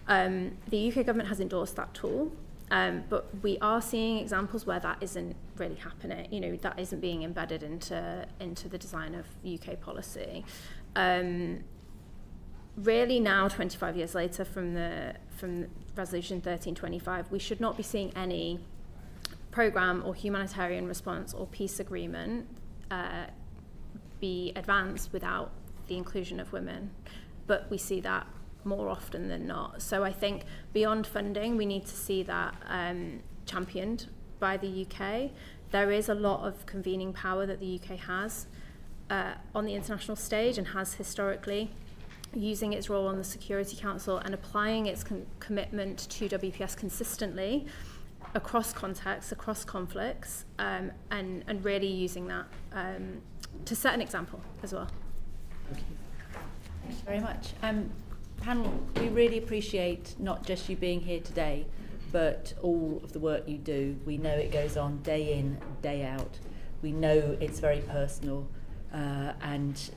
The UK government has endorsed that tool, but we are seeing examples where that isn't really happening. That isn't being embedded into the design of UK policy. really now, 25 years later from Resolution 1325, we should not be seeing any programme or humanitarian response or peace agreement be advanced without the inclusion of women. But we see that more often than not. So I think beyond funding, we need to see that championed by the UK. There is a lot of convening power that the UK has on the international stage and has historically, using its role on the Security Council and applying its commitment to WPS consistently across contexts, across conflicts, and really using that to set an example as well. Thank you very much. Panel, we really appreciate not just you being here today, but all of the work you do. We know it goes on day in, day out. We know it's very personal, and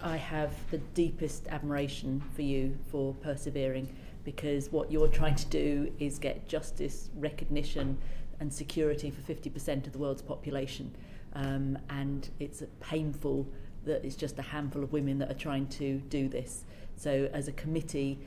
I have the deepest admiration for you for persevering, because what you're trying to do is get justice, recognition and security for 50% of the world's population, and it's painful that it's just a handful of women that are trying to do this. So as a committee,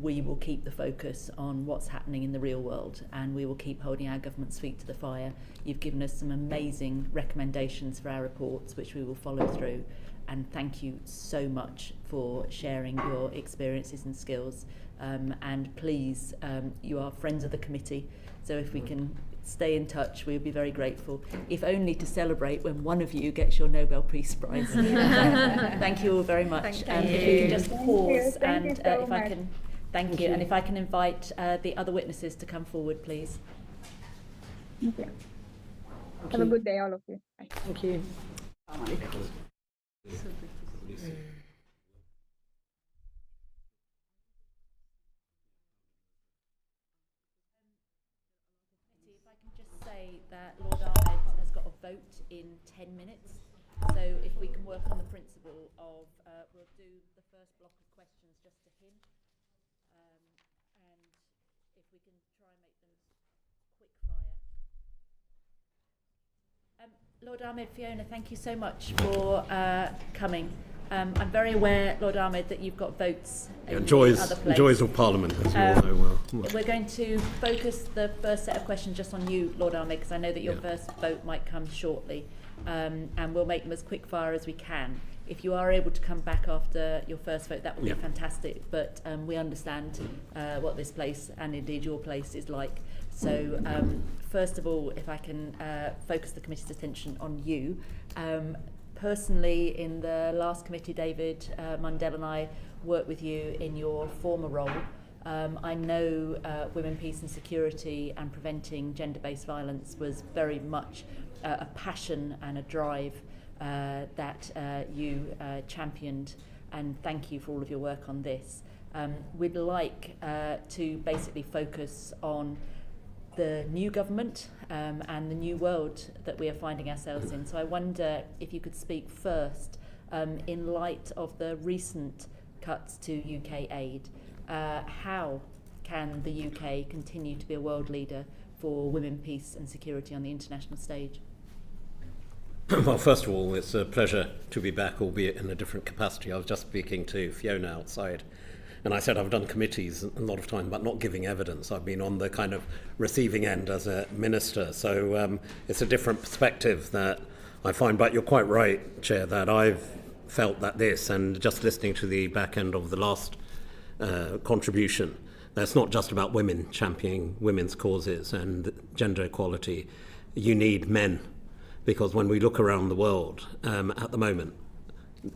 we will keep the focus on what's happening in the real world, and we will keep holding our government's feet to the fire. You've given us some amazing recommendations for our reports, which we will follow through. And thank you so much for sharing your experiences and skills. And please, you are friends of the committee, so if we can stay in touch, we'll be very grateful, if only to celebrate when one of you gets your Nobel Peace Prize. Thank you all very much. Thank you. If we can just pause, Thank you and so if I much. can, thank you, and if I can invite the other witnesses to come forward, please. Thank you. Have a good day, all of you. Bye. Thank you. If I can just say that Lord Ahmed has got a vote in 10 minutes, so if we can work on the principle of, we'll do the first block of questions just to him, and if we can try and make them quick fire. Lord Ahmed, Fiona, thank you so much for coming. I'm very aware, Lord Ahmed, that you've got votes in other place. Joys of Parliament, as you all know well. We're going to focus the first set of questions just on you, Lord Ahmed, because I know that your Yeah. first vote might come shortly, and we'll make them as quick fire as we can. If you are able to come back after your first vote, that would be fantastic, but we understand what this place, and indeed your place, is like. So first of all, if I can focus the committee's attention on you. Personally, in the last committee, David Mundell and I worked with you in your former role. I know women, peace and security and preventing gender-based violence was very much a passion and a drive that you championed, and thank you for all of your work on this. We'd like to basically focus on the new government and the new world that we are finding ourselves in. So I wonder if you could speak first in light of the recent cuts to UK aid. How can the UK continue to be a world leader for women, peace and security on the international stage? Well, first of all, it's a pleasure to be back, albeit in a different capacity. I was just speaking to Fiona outside, and I said I've done committees a lot of time, but not giving evidence. I've been on the kind of receiving end as a minister. So it's a different perspective that I find. But you're quite right, Chair, that I've felt that this, and just listening to the back end of the last contribution, that's not just about women championing women's causes and gender equality. You need men, because when we look around the world at the moment,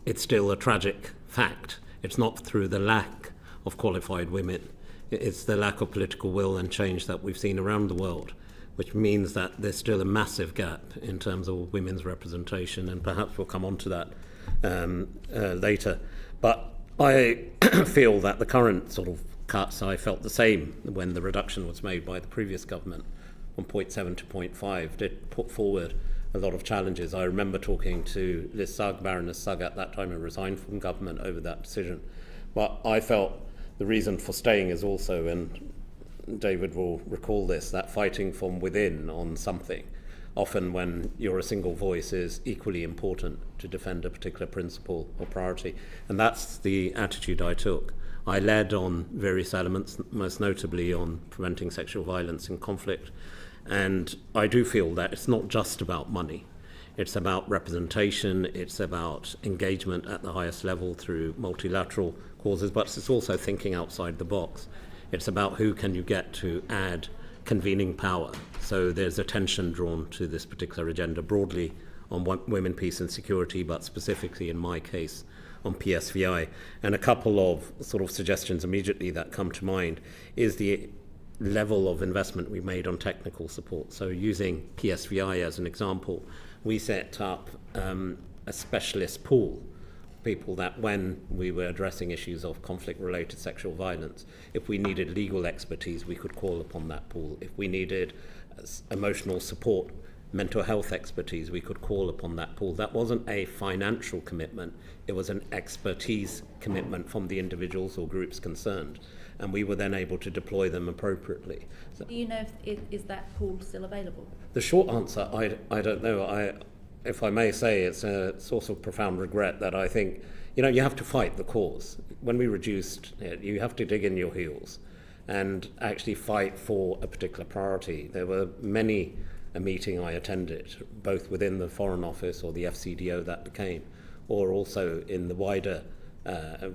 it's still a tragic fact. It's not through the lack of qualified women. It's the lack of political will and change that we've seen around the world, which means that there's still a massive gap in terms of women's representation, and perhaps we'll come on to that later. But I feel that the current sort of cuts, I felt the same when the reduction was made by the previous government from 0.7 to 0.5, did put forward a lot of challenges. I remember talking to Liz Sugg, Baroness Sugg at that time, who resigned from government over that decision. But I felt the reason for staying is also, and David will recall this, that fighting from within on something. often when you're a single voice is equally important to defend a particular principle or priority. And that's the attitude I took. I led on various elements, most notably on preventing sexual violence in conflict. And I do feel that it's not just about money. It's about representation, it's about engagement at the highest level through multilateral causes, but it's also thinking outside the box. It's about who can you get to add convening power. So there's attention drawn to this particular agenda broadly on women, peace and security, but specifically in my case on PSVI. And a couple of sort of suggestions immediately that come to mind is the level of investment we made on technical support. So using PSVI as an example, we set up a specialist pool, people that when we were addressing issues of conflict-related sexual violence, if we needed legal expertise, we could call upon that pool. If we needed emotional support, mental health expertise, we could call upon that pool. That wasn't a financial commitment, it was an expertise commitment from the individuals or groups concerned. And we were then able to deploy them appropriately. So, do you know is that pool still available? The short answer, I don't know. If I may say, it's a source of profound regret that I think, you have to fight the cause. When we reduced it, you have to dig in your heels and actually fight for a particular priority. There were many a meeting I attended, both within the Foreign Office or the FCDO that became, or also in the wider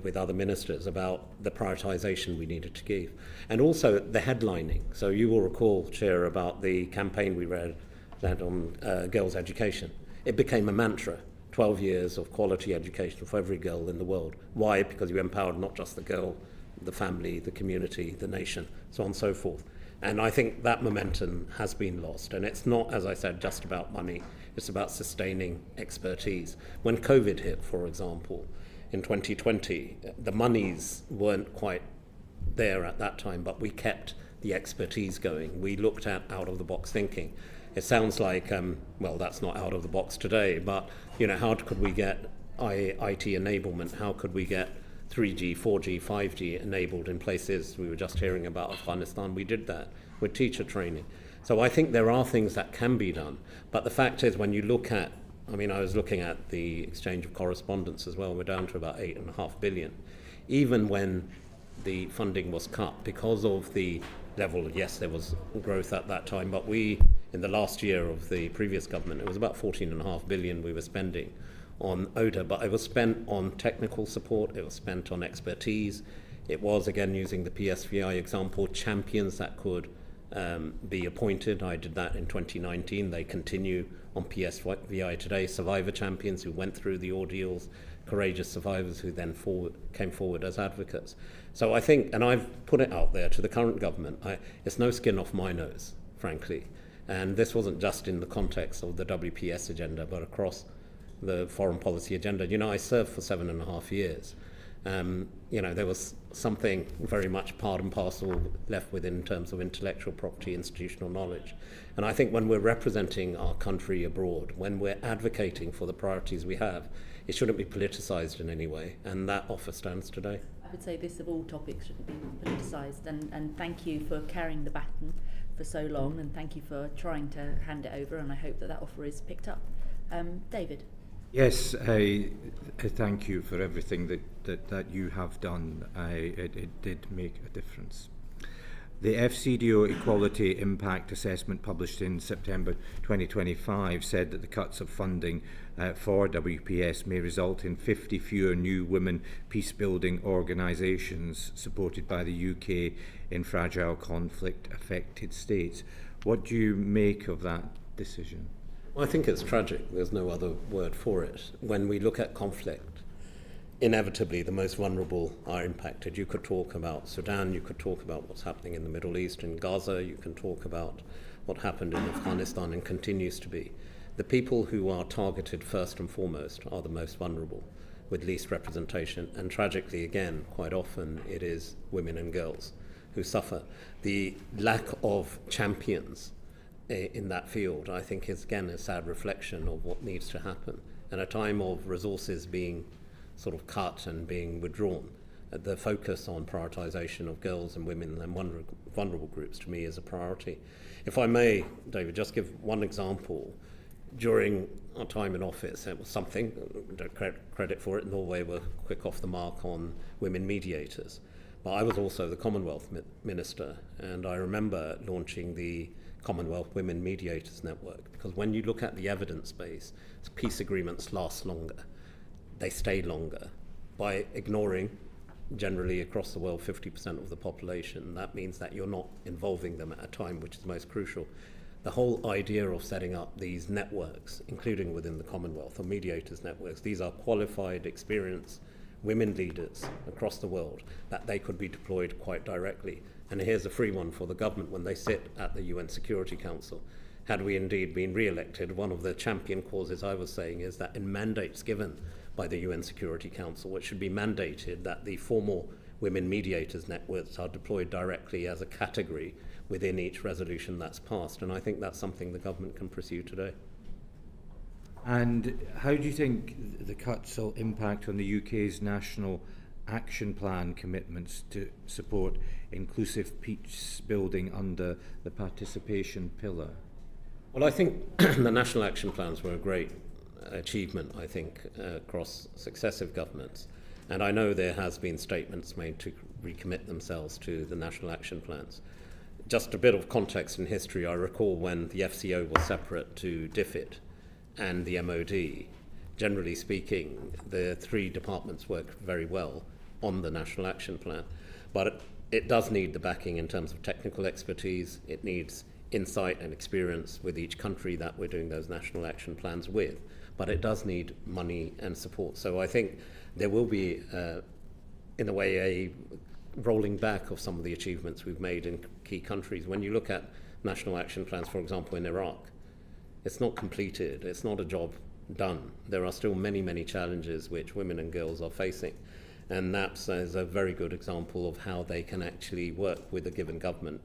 with other ministers about the prioritisation we needed to give. And also the headlining. So you will recall, Chair, about the campaign we led on girls' education. It became a mantra, 12 years of quality education for every girl in the world. Why? Because you empowered not just the girl, the family, the community, the nation, so on and so forth. And I think that momentum has been lost. And it's not, as I said, just about money. It's about sustaining expertise. When COVID hit, for example, in 2020, the monies weren't quite there at that time, but we kept the expertise going. We looked at out-of-the-box thinking. It sounds like, that's not out of the box today, but, how could we get IT enablement? How could we get 3G, 4G, 5G enabled in places? We were just hearing about Afghanistan. We did that with teacher training. So I think there are things that can be done. But the fact is, when you look at, I was looking at the exchange of correspondence as well. We're down to about 8.5 billion. Even when the funding was cut, because of the level, yes, there was growth at that time, but we, in the last year of the previous government, it was about 14.5 billion we were spending on ODA, but it was spent on technical support, it was spent on expertise. It was, again, using the PSVI example, champions that could be appointed. I did that in 2019. They continue on PSVI today, survivor champions who went through the ordeals, courageous survivors who then came forward as advocates. So I think, and I've put it out there to the current government, it's no skin off my nose, frankly. And this wasn't just in the context of the WPS agenda, but across the foreign policy agenda. I served for 7.5 years. There was something very much part and parcel left with in terms of intellectual property, institutional knowledge. And I think when we're representing our country abroad, when we're advocating for the priorities we have, it shouldn't be politicised in any way. And that offer stands today. I would say this of all topics shouldn't be politicised. And thank you for carrying the baton for so long, and thank you for trying to hand it over, and I hope that offer is picked up. David? Yes, I thank you for everything that you have done. It did make a difference. The FCDO Equality Impact Assessment published in September 2025 said that the cuts of funding for WPS may result in 50 fewer new women peacebuilding organisations supported by the UK in fragile conflict-affected states. What do you make of that decision? Well, I think it's tragic. There's no other word for it. When we look at conflict, inevitably the most vulnerable are impacted. You could talk about Sudan, you could talk about what's happening in the Middle East, in Gaza, you can talk about what happened in Afghanistan and continues to be. The people who are targeted first and foremost are the most vulnerable, with least representation. And tragically, again, quite often it is women and girls who suffer. The lack of champions in that field, I think, is again a sad reflection of what needs to happen. And a time of resources being sort of cut and being withdrawn, the focus on prioritisation of girls and women and vulnerable groups to me is a priority. If I may, David, just give one example. During our time in office, it was something, don't credit for it, Norway were quick off the mark on women mediators. But I was also the Commonwealth Minister, and I remember launching the Commonwealth Women Mediators Network, because when you look at the evidence base, peace agreements last longer, they stay longer. By ignoring, generally across the world, 50% of the population, that means that you're not involving them at a time which is most crucial. The whole idea of setting up these networks, including within the Commonwealth, or mediators networks, these are qualified, experienced women leaders across the world that they could be deployed quite directly. And here's a free one for the government when they sit at the UN Security Council. Had we indeed been re-elected, one of the champion causes I was saying is that in mandates given by the UN Security Council, it should be mandated that the formal women mediators networks are deployed directly as a category within each resolution that's passed. And I think that's something the government can pursue today. And how do you think the cuts will impact on the UK's national action plan commitments to support inclusive peace building under the participation pillar? Well, I think the national action plans were a great achievement, I think, across successive governments. And I know there has been statements made to recommit themselves to the national action plans. Just a bit of context in history, I recall when the FCO was separate to DFID and the MOD. Generally speaking, the three departments work very well on the National Action Plan. But it does need the backing in terms of technical expertise. It needs insight and experience with each country that we're doing those National Action Plans with. But it does need money and support. So I think there will be, in a way, a rolling back of some of the achievements we've made in key countries. When you look at National Action Plans, for example, in Iraq, it's not completed. It's not a job done. There are still many, many challenges which women and girls are facing. And NAPS is a very good example of how they can actually work with a given government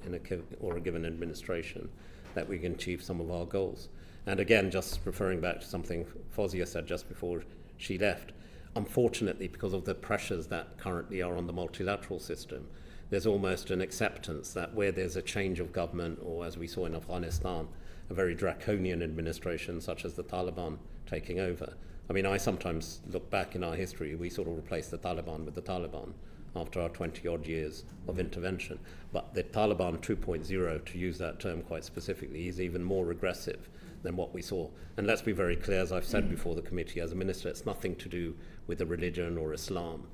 or a given administration that we can achieve some of our goals. And again, just referring back to something Fawzia said just before she left, unfortunately, because of the pressures that currently are on the multilateral system, there's almost an acceptance that where there's a change of government, or as we saw in Afghanistan, a very draconian administration such as the Taliban taking over. I mean, I sometimes look back in our history, we sort of replaced the Taliban with the Taliban after our 20-odd years of intervention. But the Taliban 2.0, to use that term quite specifically, is even more aggressive than what we saw. And let's be very clear, as I've said before the committee, as a minister, it's nothing to do with a religion or Islam,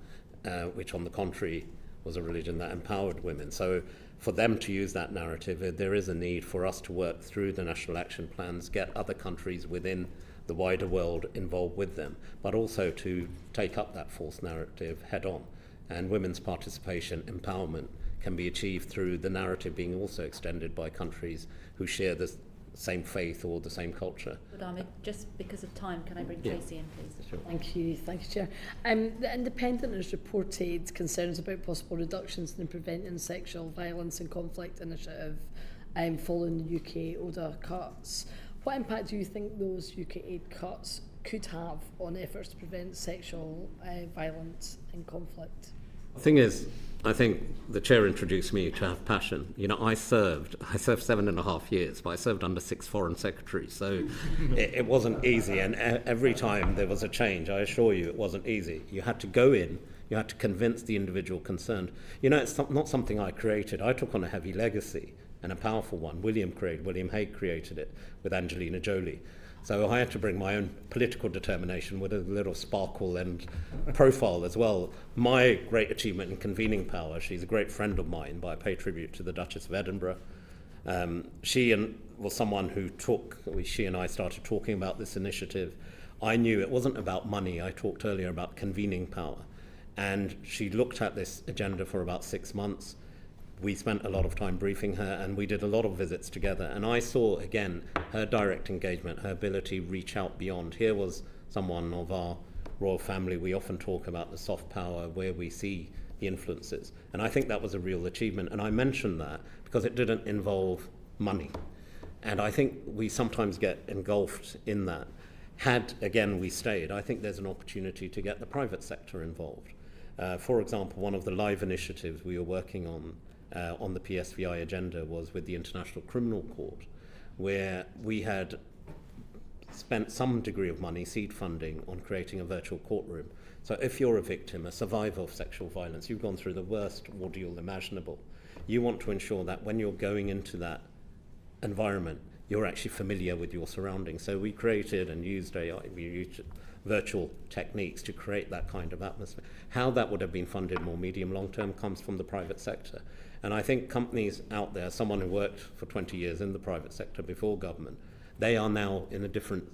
which on the contrary was a religion that empowered women. So for them to use that narrative, there is a need for us to work through the national action plans, get other countries within the wider world involved with them, but also to take up that false narrative head on. And women's participation, empowerment, can be achieved through the narrative being also extended by countries who share the same faith or the same culture. But Ahmed, just because of time, can I bring Tracy in, please? Sure. Thank you, Chair. The Independent has reported concerns about possible reductions in the Preventing Sexual Violence and Conflict initiative following the UK ODA cuts. What impact do you think those UK aid cuts could have on efforts to prevent sexual violence and conflict? The thing is, I think the chair introduced me to have passion. You know, I served 7.5 years, but I served under 6 foreign secretaries, so it wasn't easy. And every time there was a change, I assure you, it wasn't easy. You had to go in, you had to convince the individual concerned. You know, it's not something I created. I took on a heavy legacy, and a powerful one. William Hague created it with Angelina Jolie. So I had to bring my own political determination with a little sparkle and profile as well. My great achievement in convening power, she's a great friend of mine, but I pay tribute to the Duchess of Edinburgh. She was someone who she and I started talking about this initiative. I knew it wasn't about money. I talked earlier about convening power. And she looked at this agenda for about 6 months. We spent a lot of time briefing her, and we did a lot of visits together. And I saw, again, her direct engagement, her ability to reach out beyond. Here was someone of our royal family. We often talk about the soft power, where we see the influences. And I think that was a real achievement. And I mentioned that because it didn't involve money. And I think we sometimes get engulfed in that. Had, again, we stayed, I think there's an opportunity to get the private sector involved. For example, one of the live initiatives we were working on the PSVI agenda was with the International Criminal Court, where we had spent some degree of money, seed funding, on creating a virtual courtroom. So if you're a victim, a survivor of sexual violence, you've gone through the worst ordeal imaginable. You want to ensure that when you're going into that environment, you're actually familiar with your surroundings. So we created and used AI, we used virtual techniques to create that kind of atmosphere. How that would have been funded more medium long term comes from the private sector. And I think companies out there, someone who worked for 20 years in the private sector before government, they are now in a different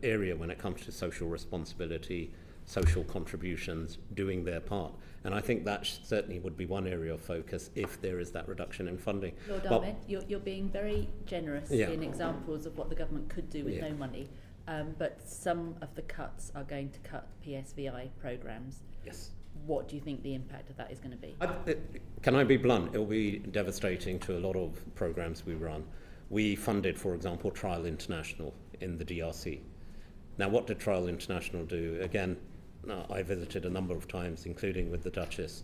area when it comes to social responsibility, social contributions, doing their part. And I think that certainly would be one area of focus if there is that reduction in funding. Lord Ahmed, you're being very generous in examples of what the government could do with no money, but some of the cuts are going to cut PSVI programmes. Yes. What do you think the impact of that is going to be? Can I be blunt? It will be devastating to a lot of programmes we run. We funded, for example, Trial International in the DRC. Now, what did Trial International do? Again, I visited a number of times, including with the Duchess.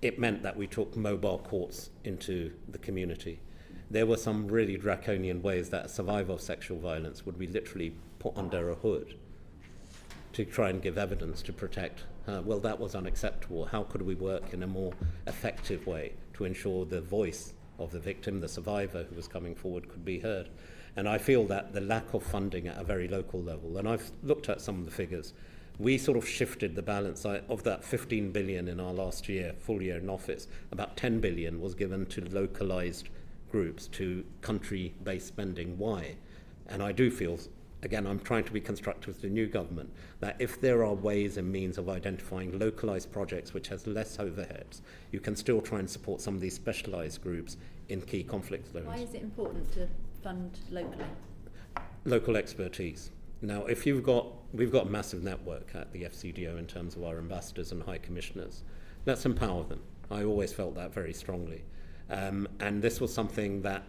It meant that we took mobile courts into the community. There were some really draconian ways that a survivor of sexual violence would be literally put under a hood to try and give evidence to protect her. Well, that was unacceptable. How could we work in a more effective way to ensure the voice of the victim, the survivor who was coming forward, could be heard? And I feel that the lack of funding at a very local level, and I've looked at some of the figures, we sort of shifted the balance. Of that 15 billion in our last year, full year in office, about 10 billion was given to localized groups, to country-based spending. Why? And I do feel, again, I'm trying to be constructive with the new government, that if there are ways and means of identifying localized projects which has less overheads, you can still try and support some of these specialized groups in key conflict zones. Why is it important to fund locally? Local expertise. Now, if we've got a massive network at the FCDO in terms of our ambassadors and high commissioners. Let's empower them. I always felt that very strongly. And this was something that,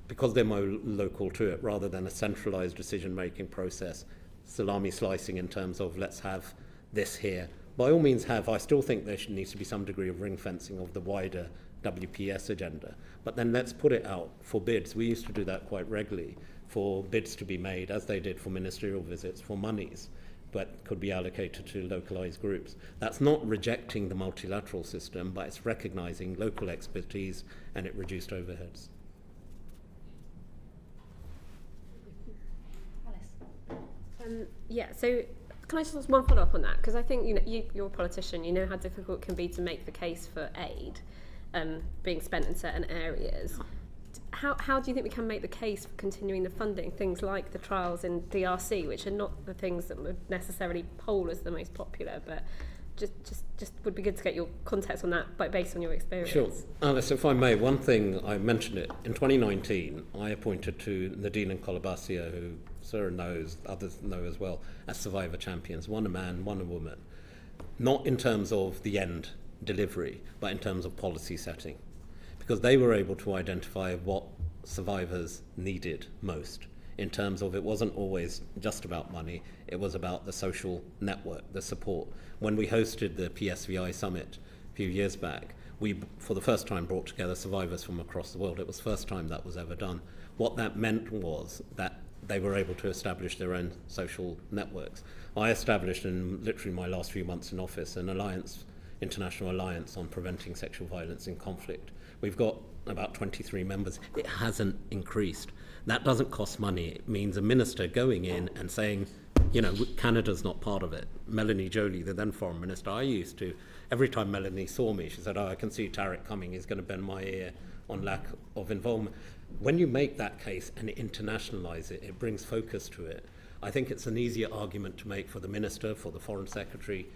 because they're more local to it, rather than a centralized decision-making process, salami slicing in terms of let's have this here. By all means I still think there needs to be some degree of ring fencing of the wider WPS agenda. But then let's put it out for bids. We used to do that quite regularly, for bids to be made, as they did for ministerial visits, for monies but could be allocated to localized groups. That's not rejecting the multilateral system, but it's recognizing local expertise and it reduced overheads. So can I just ask one follow-up on that? Because I think you're a politician, you know how difficult it can be to make the case for aid being spent in certain areas. How do you think we can make the case for continuing the funding, things like the trials in DRC, which are not the things that would necessarily poll as the most popular, but just would be good to get your context on that, but based on your experience. Sure. Alice, if I may, one thing, I mentioned it, in 2019, I appointed to Nadine and Colabasia, who Sarah knows, others know as well, as survivor champions, one a man, one a woman. Not in terms of the end delivery, but in terms of policy setting. Because they were able to identify what survivors needed most, in terms of it wasn't always just about money, it was about the social network, the support. When we hosted the PSVI summit a few years back, we, for the first time, brought together survivors from across the world. It was the first time that was ever done. What that meant was that they were able to establish their own social networks. I established, in literally my last few months in office, an alliance, international alliance on preventing sexual violence in conflict. We've got about 23 members. It hasn't increased. That doesn't cost money. It means a minister going in and saying, you know, Canada's not part of it. Melanie Joly, the then foreign minister, I used to, every time Melanie saw me, she said, oh, I can see Tariq coming, he's going to bend my ear on lack of involvement. When you make that case and internationalize it, it brings focus to it. I think it's an easier argument to make for the minister, for the foreign secretary,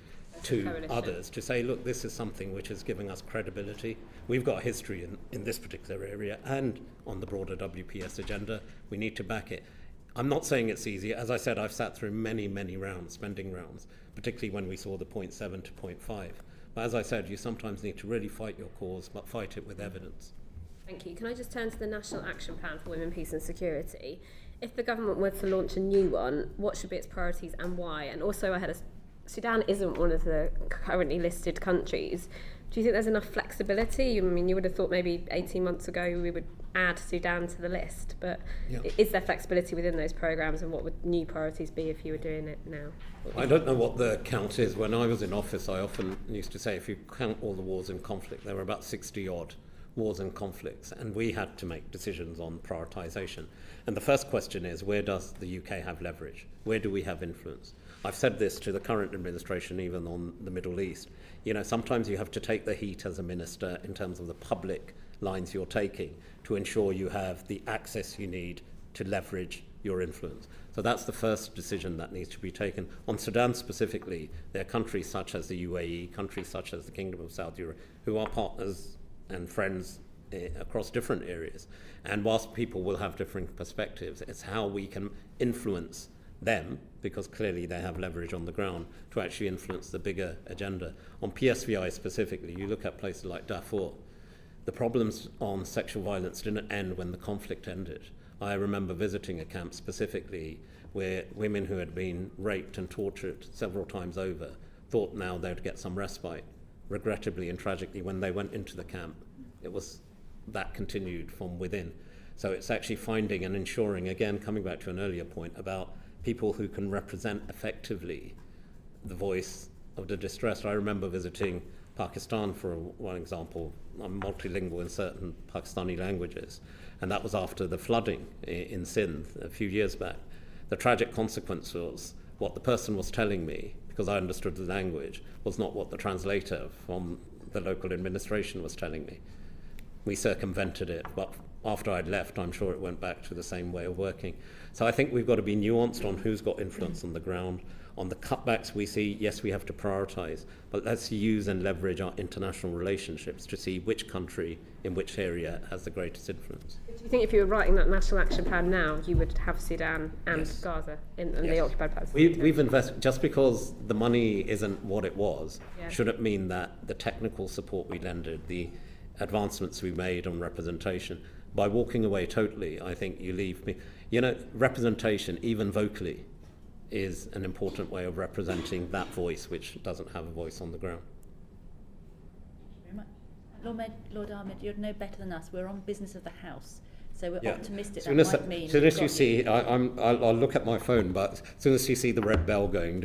to others, to say, look, this is something which is giving us credibility. We've got a history in this particular area and on the broader WPS agenda. We need to back it. I'm not saying it's easy. As I said, I've sat through many, many rounds, spending rounds, particularly when we saw the 0.7 to 0.5. But as I said, you sometimes need to really fight your cause, but fight it with evidence. Thank you. Can I just turn to the National Action Plan for Women, Peace and Security? If the government were to launch a new one, what should be its priorities and why? And also I had a Sudan isn't one of the currently listed countries. Do you think there's enough flexibility? I mean, you would have thought maybe 18 months ago we would add Sudan to the list, but is there flexibility within those programmes, and what would new priorities be if you were doing it now? I don't know what the count is. When I was in office, I often used to say if you count all the wars in conflict, there were about 60 odd wars and conflicts, and we had to make decisions on prioritisation. And the first question is, where does the UK have leverage? Where do we have influence? I've said this to the current administration, even on the Middle East. You know, sometimes you have to take the heat as a minister in terms of the public lines you're taking to ensure you have the access you need to leverage your influence. So that's the first decision that needs to be taken. On Sudan specifically, there are countries such as the UAE, countries such as the Kingdom of Saudi Arabia, who are partners and friends across different areas. And whilst people will have different perspectives, it's how we can influence them, because clearly they have leverage on the ground, to actually influence the bigger agenda. On PSVI specifically, you look at places like Darfur, the problems on sexual violence didn't end when the conflict ended. I remember visiting a camp specifically where women who had been raped and tortured several times over thought now they'd get some respite. Regrettably and tragically, when they went into the camp, it was that continued from within. So it's actually finding and ensuring, again, coming back to an earlier point about people who can represent effectively the voice of the distressed. I remember visiting Pakistan, for one example. I'm multilingual in certain Pakistani languages, and that was after the flooding in Sindh a few years back. The tragic consequence was what the person was telling me, because I understood the language, was not what the translator from the local administration was telling me. We circumvented it, but after I'd left, I'm sure it went back to the same way of working. So I think we've got to be nuanced on who's got influence on the ground. On the cutbacks we see, yes, we have to prioritise, but let's use and leverage our international relationships to see which country in which area has the greatest influence. Do you think if you were writing that national action plan now, you would have Sudan and Gaza in the occupied parts? We've invested, just because the money isn't what it was, shouldn't mean that the technical support we lended, the advancements we made on representation, by walking away totally, I think you leave me. You know, representation, even vocally, is an important way of representing that voice which doesn't have a voice on the ground. Thank you very much. Lord Ahmed, you're no better than us. We're on business of the House, so we're optimistic. That might mean. As soon as you see, I'll look at my phone, but as soon as you see the red bell going,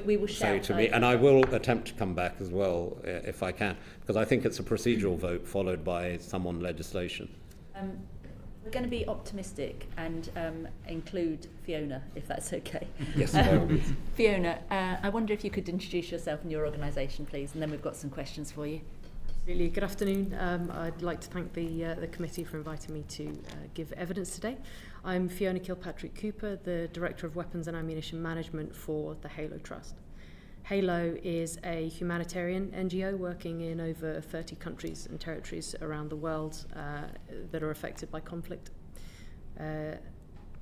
we will say shout to me, and I will attempt to come back as well if I can, because I think it's a procedural vote followed by some on legislation. We're going to be optimistic and include Fiona, if that's okay. Yes. Fiona, I wonder if you could introduce yourself and your organisation, please, and then we've got some questions for you. Absolutely. Good afternoon. I'd like to thank the committee for inviting me to give evidence today. I'm Fiona Kilpatrick-Cooper, the Director of Weapons and Ammunition Management for the HALO Trust. HALO is a humanitarian NGO working in over 30 countries and territories around the world that are affected by conflict.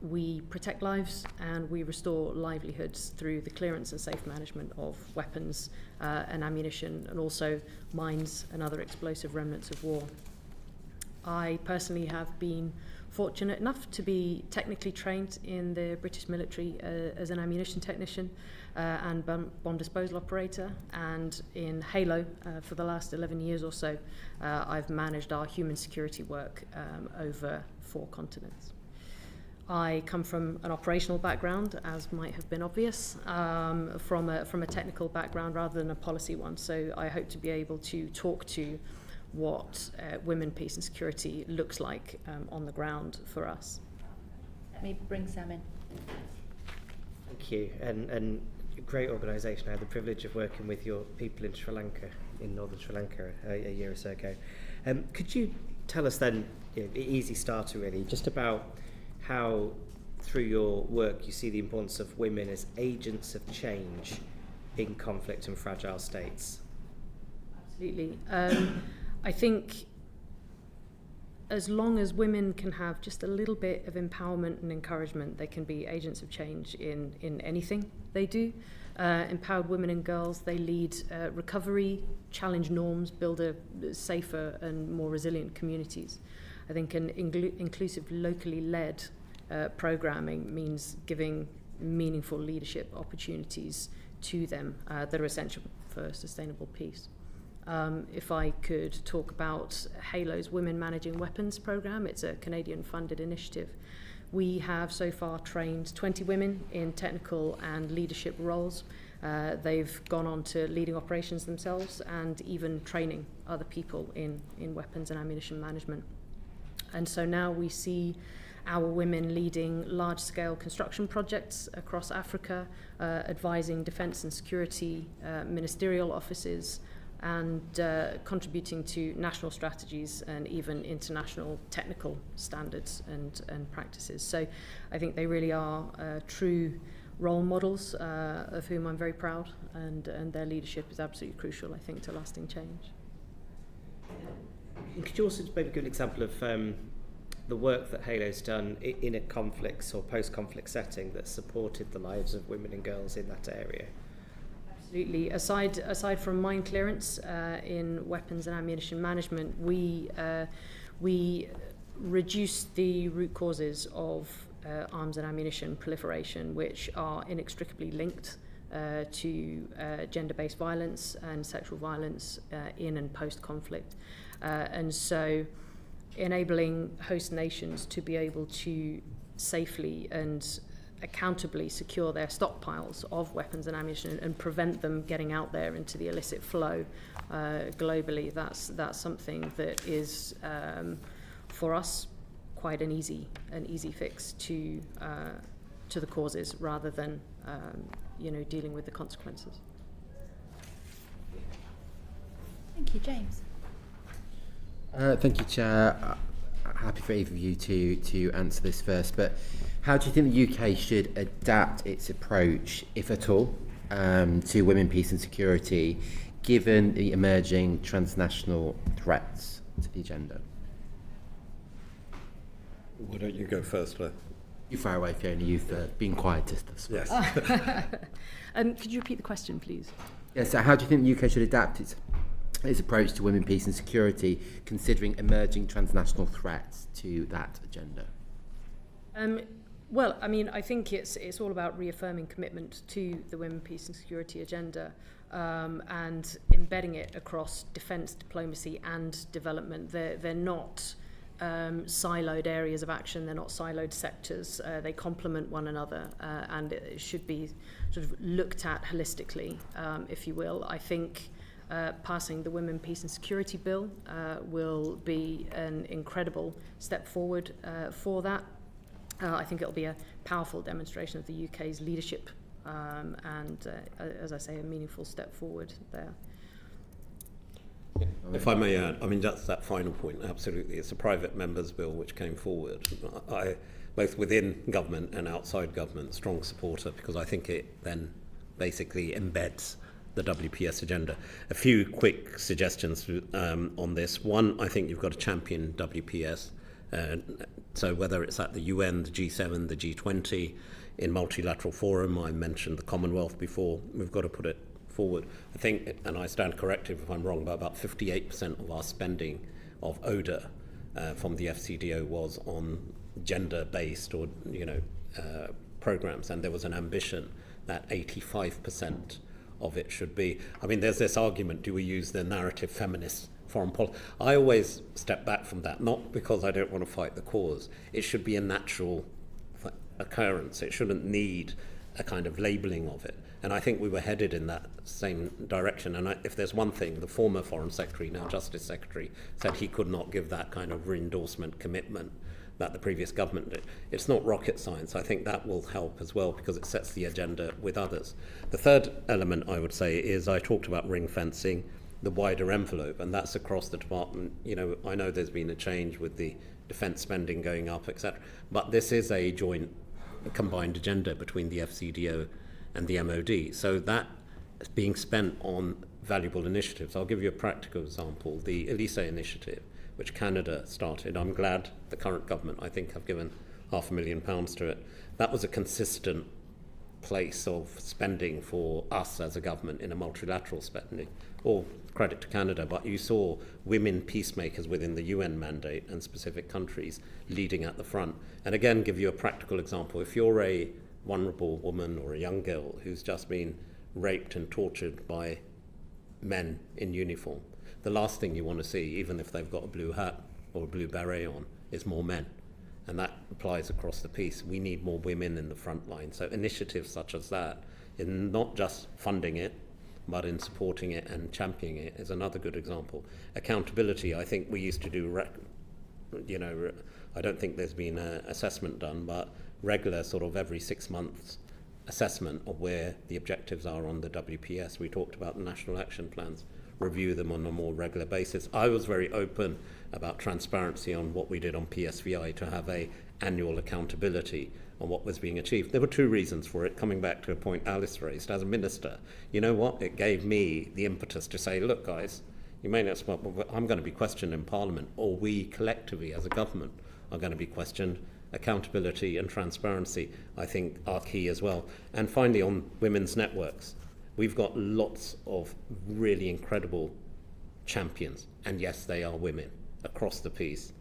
We protect lives and we restore livelihoods through the clearance and safe management of weapons and ammunition, and also mines and other explosive remnants of war. I personally have been fortunate enough to be technically trained in the British military as an ammunition technician and bomb disposal operator, and in HALO for the last 11 years or so I've managed our human security work over 4 continents. I come from an operational background, as might have been obvious, from a technical background rather than a policy one, so I hope to be able to talk to what women, peace and security looks like on the ground for us. Let me bring Sam in. Thank you, and great organisation. I had the privilege of working with your people in Sri Lanka, in northern Sri Lanka, a year or so ago. Could you tell us then, easy starter really, just about how through your work you see the importance of women as agents of change in conflict and fragile states? Absolutely. I think as long as women can have just a little bit of empowerment and encouragement, they can be agents of change in anything they do. Empowered women and girls, they lead recovery, challenge norms, build a safer and more resilient communities. I think an inclusive, locally led programming means giving meaningful leadership opportunities to them that are essential for sustainable peace. If I could talk about HALO's Women Managing Weapons programme, it's a Canadian-funded initiative. We have so far trained 20 women in technical and leadership roles. They've gone on to leading operations themselves and even training other people in weapons and ammunition management. And so now we see our women leading large-scale construction projects across Africa, advising defence and security ministerial offices, and contributing to national strategies and even international technical standards and practices. So I think they really are true role models of whom I'm very proud, and their leadership is absolutely crucial, I think, to lasting change. Could you also maybe give an example of the work that HALO's done in a conflict or post-conflict setting that supported the lives of women and girls in that area? Absolutely. Aside from mine clearance in weapons and ammunition management, we reduced the root causes of arms and ammunition proliferation, which are inextricably linked to gender-based violence and sexual violence in and post-conflict. And so enabling host nations to be able to safely and accountably secure their stockpiles of weapons and ammunition and prevent them getting out there into the illicit flow globally, that's something that is for us quite an easy fix to the causes rather than dealing with the consequences. Thank you, James. Thank you, Chair. Happy for either of you to answer this first, but how do you think the UK should adapt its approach, if at all, to women, peace and security, given the emerging transnational threats to the agenda? Why don't you go first, Claire? You fire away, Fiona. You've been quietest this week. Yes. Could you repeat the question, please? Yes, so how do you think the UK should adapt its approach to women, peace and security, considering emerging transnational threats to that agenda? Well, I mean, I think it's all about reaffirming commitment to the women, peace and security agenda and embedding it across defence, diplomacy and development. They're not siloed areas of action, they're not siloed sectors, they complement one another and it should be sort of looked at holistically, if you will. I think passing the Women, Peace and Security Bill will be an incredible step forward for that. I think it'll be a powerful demonstration of the UK's leadership and, as I say, a meaningful step forward there. If I may add, I mean, that's that final point, absolutely. It's a private member's bill which came forward. I, both within government and outside government, strong supporter, because I think it then basically embeds the WPS agenda. A few quick suggestions on this. One, I think you've got to champion WPS. So whether it's at the UN, the G7, the G20, in multilateral forum, I mentioned the Commonwealth before, we've got to put it forward. I think, and I stand corrected if I'm wrong, but about 58% of our spending of ODA from the FCDO was on gender-based or programs, and there was an ambition that 85% of it should be. I mean, there's this argument, do we use the narrative feminist foreign policy? I always step back from that, not because I don't want to fight the cause. It should be a natural occurrence. It shouldn't need a kind of labelling of it. And I think we were headed in that same direction. And if there's one thing, the former Foreign Secretary, now Justice Secretary, said he could not give that kind of re-endorsement commitment that the previous government did. It's not rocket science. I think that will help as well because it sets the agenda with others. The third element I would say is I talked about ring fencing, the wider envelope, and that's across the department. I know there's been a change with the defence spending going up, etc. But this is a joint combined agenda between the FCDO and the MOD. So that is being spent on valuable initiatives. I'll give you a practical example. The Elise initiative, which Canada started. I'm glad the current government, I think, have given £500,000 to it. That was a consistent place of spending for us as a government in a multilateral spending. All credit to Canada, but you saw women peacemakers within the UN mandate and specific countries leading at the front. And again, give you a practical example. If you're a vulnerable woman or a young girl who's just been raped and tortured by men in uniform. The last thing you want to see, even if they've got a blue hat or a blue beret on, is more men. And that applies across the piece. We need more women in the front line. So initiatives such as that, in not just funding it, but in supporting it and championing it, is another good example. Accountability, I think we used to do, I don't think there's been an assessment done, but regular sort of every 6 months assessment of where the objectives are on the WPS. We talked about the national action plans, review them on a more regular basis. I was very open about transparency on what we did on PSVI to have a annual accountability on what was being achieved. There were two reasons for it, coming back to a point Alice raised. As a minister, you know what? It gave me the impetus to say, look, guys, you may not, I'm going to be questioned in Parliament, or we collectively as a government are going to be questioned. Accountability and transparency, I think, are key as well. And finally, on women's networks, we've got lots of really incredible champions, and yes, they are women across the piece.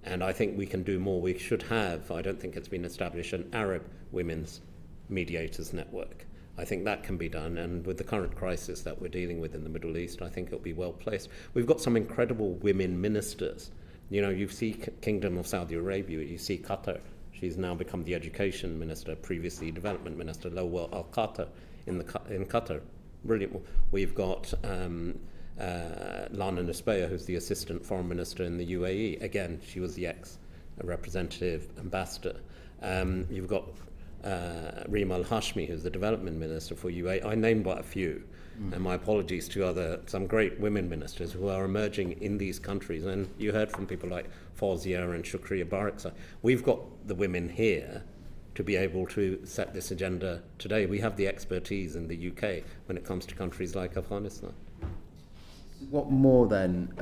And I think we can do more. We should have, I don't think it's been established, an Arab women's mediators network. I think that can be done, and with the current crisis that we're dealing with in the Middle East, I think it'll be well placed. We've got some incredible women ministers. You know, you see Kingdom of Saudi Arabia, you see Qatar. She's now become the education minister, previously development minister, Lawal Al-Qatar in Qatar. Brilliant. We've got Lana Nisbea, who's the assistant foreign minister in the UAE. Again, she was the ex-representative ambassador. You've got Rima Al-Hashmi, who's the development minister for UAE. I named but a few. And my apologies to some great women ministers who are emerging in these countries. And you heard from people like Fawzia and Shukriya Barakzai. We've got the women here to be able to set this agenda today. We have the expertise in the UK when it comes to countries like Afghanistan. What more then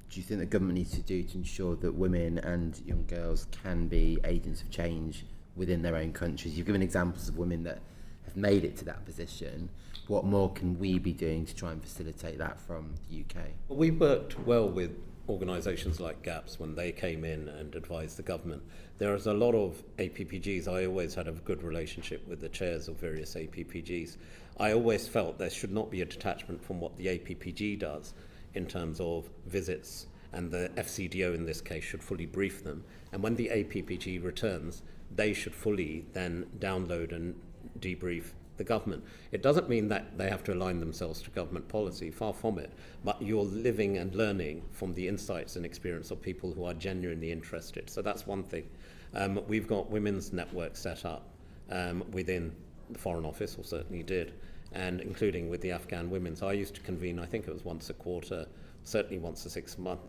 do you think the government needs to do to ensure that women and young girls can be agents of change within their own countries? You've given examples of women that have made it to that position. What more can we be doing to try and facilitate that from the UK? Well, we worked well with organisations like GAPS when they came in and advised the government. There is a lot of APPGs. I always had a good relationship with the chairs of various APPGs. I always felt there should not be a detachment from what the APPG does in terms of visits, and the FCDO in this case should fully brief them. And when the APPG returns, they should fully then download and debrief the government. It doesn't mean that they have to align themselves to government policy, far from it, but you're living and learning from the insights and experience of people who are genuinely interested. So that's one thing. We've got women's networks set up within the Foreign Office, or certainly did, and including with the Afghan women. So I used to convene, I think it was once a quarter, certainly once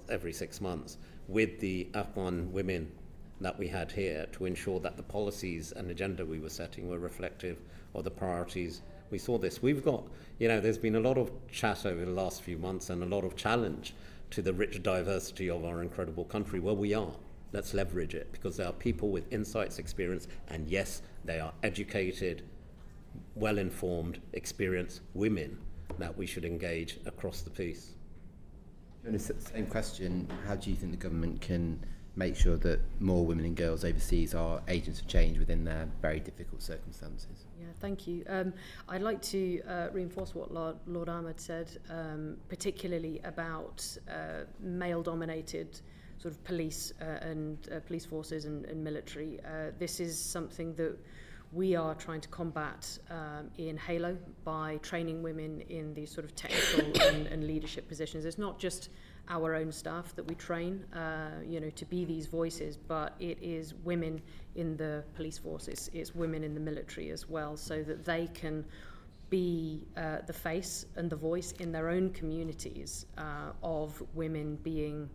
every 6 months, with the Afghan women that we had here to ensure that the policies and agenda we were setting were reflective of the priorities. We saw this. We've got, there's been a lot of chat over the last few months and a lot of challenge to the rich diversity of our incredible country. Well, we are. Let's leverage it, because there are people with insights, experience, and yes, they are educated, well-informed, experienced women that we should engage across the piece. Same question, how do you think the government can make sure that more women and girls overseas are agents of change within their very difficult circumstances? Yeah, thank you. I'd like to reinforce what Lord Ahmed said, particularly about male-dominated sort of police and police forces and military. This is something that we are trying to combat in Halo by training women in these sort of technical and leadership positions. It's not just our own staff that we train, to be these voices, but it is women in the police forces, it's women in the military as well, so that they can be the face and the voice in their own communities of women being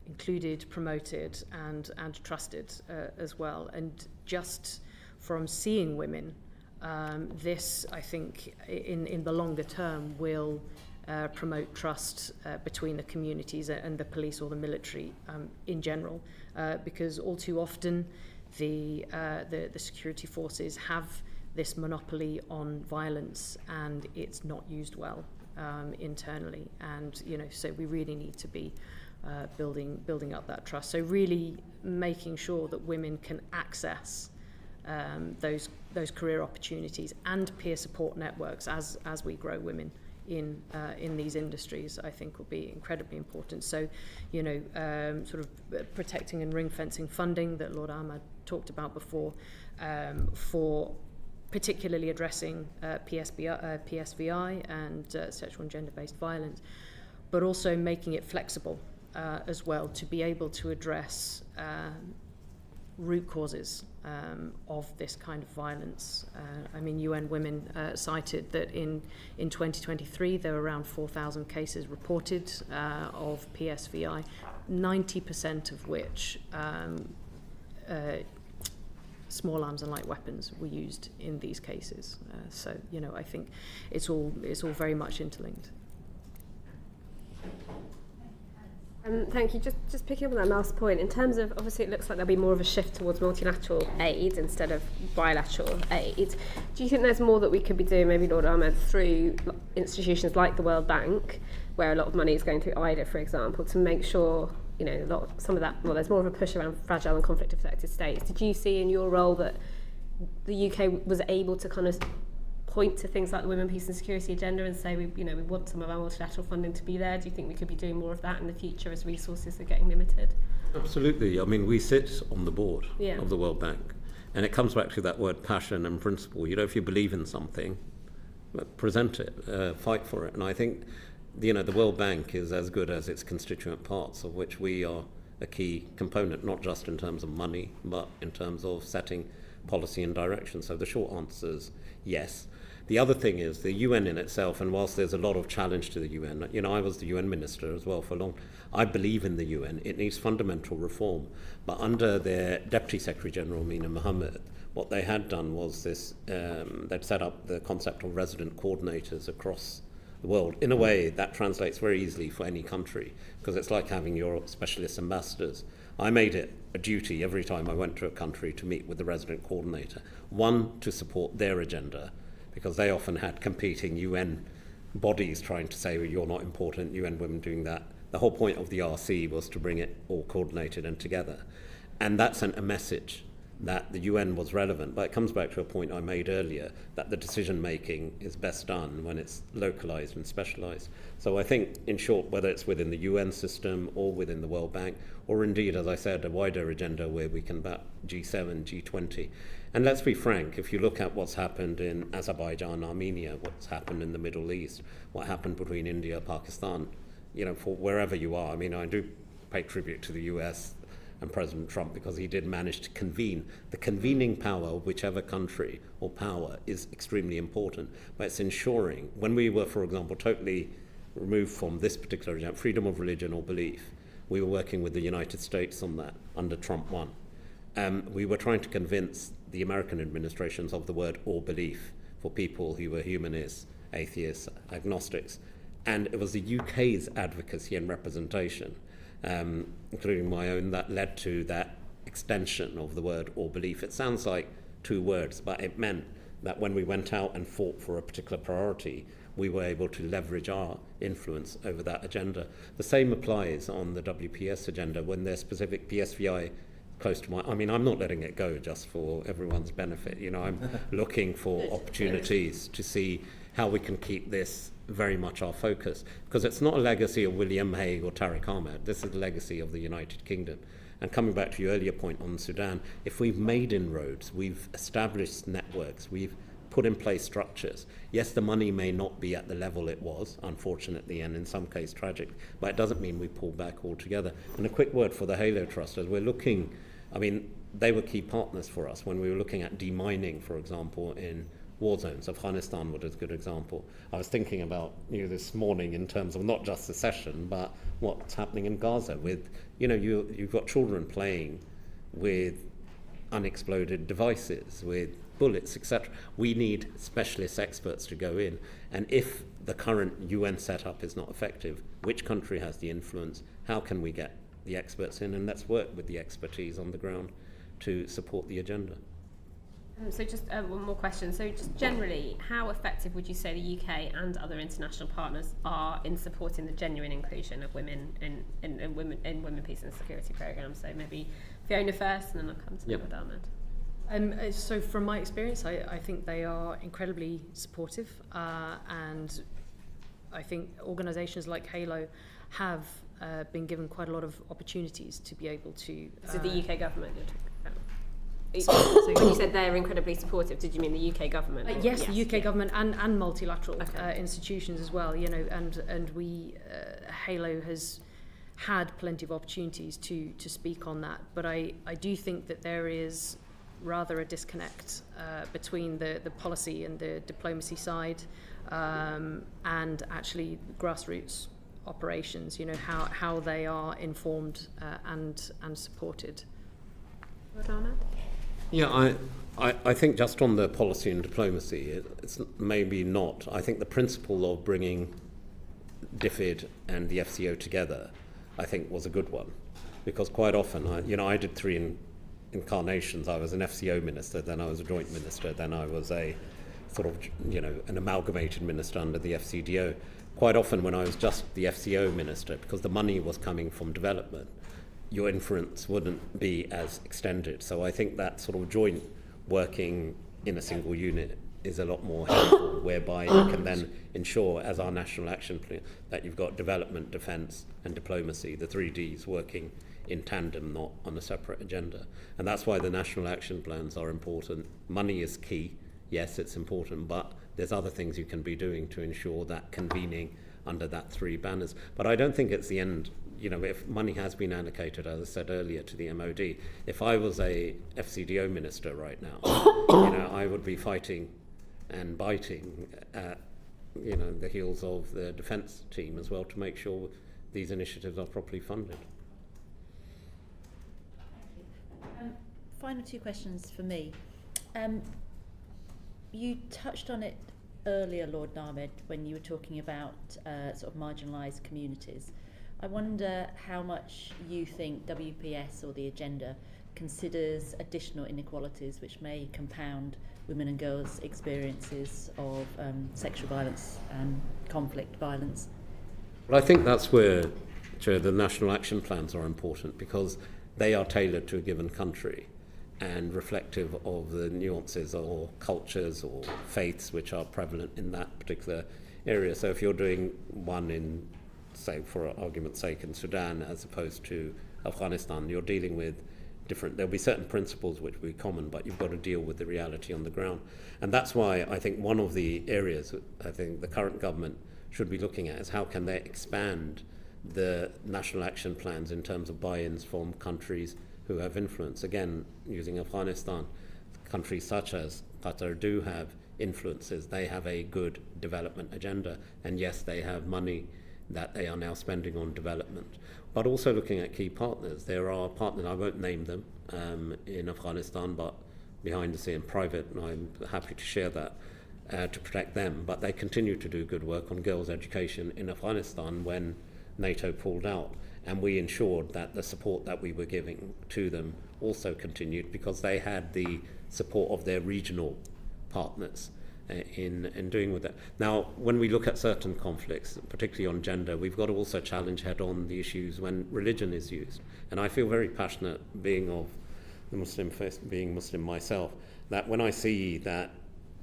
included, promoted, and trusted as well. And just from seeing women, this, I think, in the longer term will promote trust between the communities and the police or the military in general, because all too often the security forces have this monopoly on violence, and it's not used well internally. And so we really need to be building up that trust. So really making sure that women can access those career opportunities and peer support networks as we grow women in these industries, I think will be incredibly important. So, sort of protecting and ring-fencing funding that Lord Ahmad talked about before, for particularly addressing PSVI and sexual and gender-based violence, but also making it flexible as well to be able to address root causes of this kind of violence. UN Women cited that in 2023 there were around 4,000 cases reported of PSVI, 90% of which small arms and light weapons were used in these cases. So I think it's all very much interlinked. Thank you. Just picking up on that last point, in terms of, obviously it looks like there'll be more of a shift towards multilateral aid instead of bilateral aid. Do you think there's more that we could be doing, maybe Lord Ahmed, through institutions like the World Bank, where a lot of money is going through IDA, for example, to make sure, some of that, there's more of a push around fragile and conflict-affected states. Did you see in your role that the UK was able to kind of point to things like the Women, Peace and Security agenda and say we want some of our multilateral funding to be there? Do you think we could be doing more of that in the future as resources are getting limited? Absolutely. We sit on the board of the World Bank, and it comes back to that word passion and principle. If you believe in something, present it, fight for it. And I think the World Bank is as good as its constituent parts, of which we are a key component, not just in terms of money, but in terms of setting policy and direction. So the short answer is yes. The other thing is the UN in itself, and whilst there's a lot of challenge to the UN, I was the UN minister as well for long. I believe in the UN. It needs fundamental reform. But under their Deputy Secretary General, Mina Mohammed, what they had done was this, they'd set up the concept of resident coordinators across the world. In a way, that translates very easily for any country, because it's like having your specialist ambassadors. I made it a duty every time I went to a country to meet with the resident coordinator. One, to support their agenda, because they often had competing UN bodies trying to say, well, you're not important, UN Women doing that. The whole point of the RC was to bring it all coordinated and together. And that sent a message that the UN was relevant. But it comes back to a point I made earlier, that the decision-making is best done when it's localized and specialized. So I think, in short, whether it's within the UN system or within the World Bank, or indeed, as I said, a wider agenda where we can back G7, G20. And let's be frank, if you look at what's happened in Azerbaijan, Armenia, what's happened in the Middle East, what happened between India, Pakistan, for wherever you are, I do pay tribute to the US and President Trump, because he did manage to convene. The convening power of whichever country or power is extremely important, but it's ensuring, when we were, for example, totally removed from this particular agenda, freedom of religion or belief, we were working with the United States on that under Trump 1. We were trying to convince the American administrations of the word or belief for people who were humanists, atheists, agnostics. And it was the UK's advocacy and representation, including my own, that led to that extension of the word or belief. It sounds like two words, but it meant that when we went out and fought for a particular priority, we were able to leverage our influence over that agenda. The same applies on the WPS agenda when there's specific PSVI close to I'm not letting it go just for everyone's benefit. I'm looking for opportunities to see how we can keep this very much our focus, because it's not a legacy of William Hague or Tariq Ahmed. This is the legacy of the United Kingdom. And coming back to your earlier point on Sudan, if we've made inroads, we've established networks, we've put in place structures. Yes, the money may not be at the level it was, unfortunately, and in some cases tragic, but it doesn't mean we pull back altogether. And a quick word for the Halo Trust, as we're looking, they were key partners for us when we were looking at demining, for example, in war zones. Afghanistan was a good example. I was thinking about this morning in terms of not just secession, but what's happening in Gaza with, you've got children playing with unexploded devices, with bullets, etc. We need specialist experts to go in. And if the current UN setup is not effective, which country has the influence? How can we get the experts in? And let's work with the expertise on the ground to support the agenda. So just one more question. So just generally, how effective would you say the UK and other international partners are in supporting the genuine inclusion of women in women peace and security programs? So maybe Fiona first, and then I'll come to Lord Ahmed. So from my experience, I think they are incredibly supportive, and I think organisations like Halo have been given quite a lot of opportunities to be able to... So the UK government you're talking about? So when you said they're incredibly supportive, did you mean the UK government? Yes, the UK government and multilateral institutions as well, you know, and we, Halo has had plenty of opportunities to speak on that, but I do think that there is rather a disconnect between the policy and the diplomacy side and actually grassroots operations, you know, how they are informed and supported. Rodana? Yeah, I think just on the policy and diplomacy, it's maybe not. I think the principle of bringing DFID and the FCO together, I think, was a good one, because quite often, I did 3 incarnations. I was an FCO minister, then I was a joint minister, then I was a sort of, an amalgamated minister under the FCDO. Quite often when I was just the FCO minister, because the money was coming from development, your influence wouldn't be as extended. So I think that sort of joint working in a single unit is a lot more helpful, whereby you can then ensure, as our national action plan, that you've got development, defence and diplomacy, the 3 Ds, working in tandem, not on a separate agenda. And that's why the national action plans are important. Money is key. Yes, it's important, but there's other things you can be doing to ensure that convening under that 3 banners. But I don't think it's the end. If money has been allocated, as I said earlier, to the MOD, if I was a FCDO minister right now, I would be fighting and biting at, the heels of the defence team as well, to make sure these initiatives are properly funded. Final 2 questions for me. You touched on it earlier, Lord Nahmed, when you were talking about sort of marginalised communities. I wonder how much you think WPS or the agenda considers additional inequalities which may compound women and girls' experiences of sexual violence and conflict violence. Well, I think that's where, Chair, the national action plans are important, because they are tailored to a given country and reflective of the nuances or cultures or faiths which are prevalent in that particular area. So if you're doing one in, say, for argument's sake, in Sudan as opposed to Afghanistan, you're dealing with different, there'll be certain principles which will be common, but you've got to deal with the reality on the ground. And that's why I think one of the areas I think the current government should be looking at is how can they expand the national action plans in terms of buy-ins from countries who have influence. Again, using Afghanistan, countries such as Qatar do have influences. They have a good development agenda, and yes, they have money that they are now spending on development. But also looking at key partners. There are partners, I won't name them, in Afghanistan, but behind the scene, private, and I'm happy to share that, to protect them. But they continue to do good work on girls' education in Afghanistan when NATO pulled out. And we ensured that the support that we were giving to them also continued, because they had the support of their regional partners in doing with that. Now, when we look at certain conflicts, particularly on gender, we've got to also challenge head-on the issues when religion is used. And I feel very passionate, being of the Muslim faith, being Muslim myself, that when I see that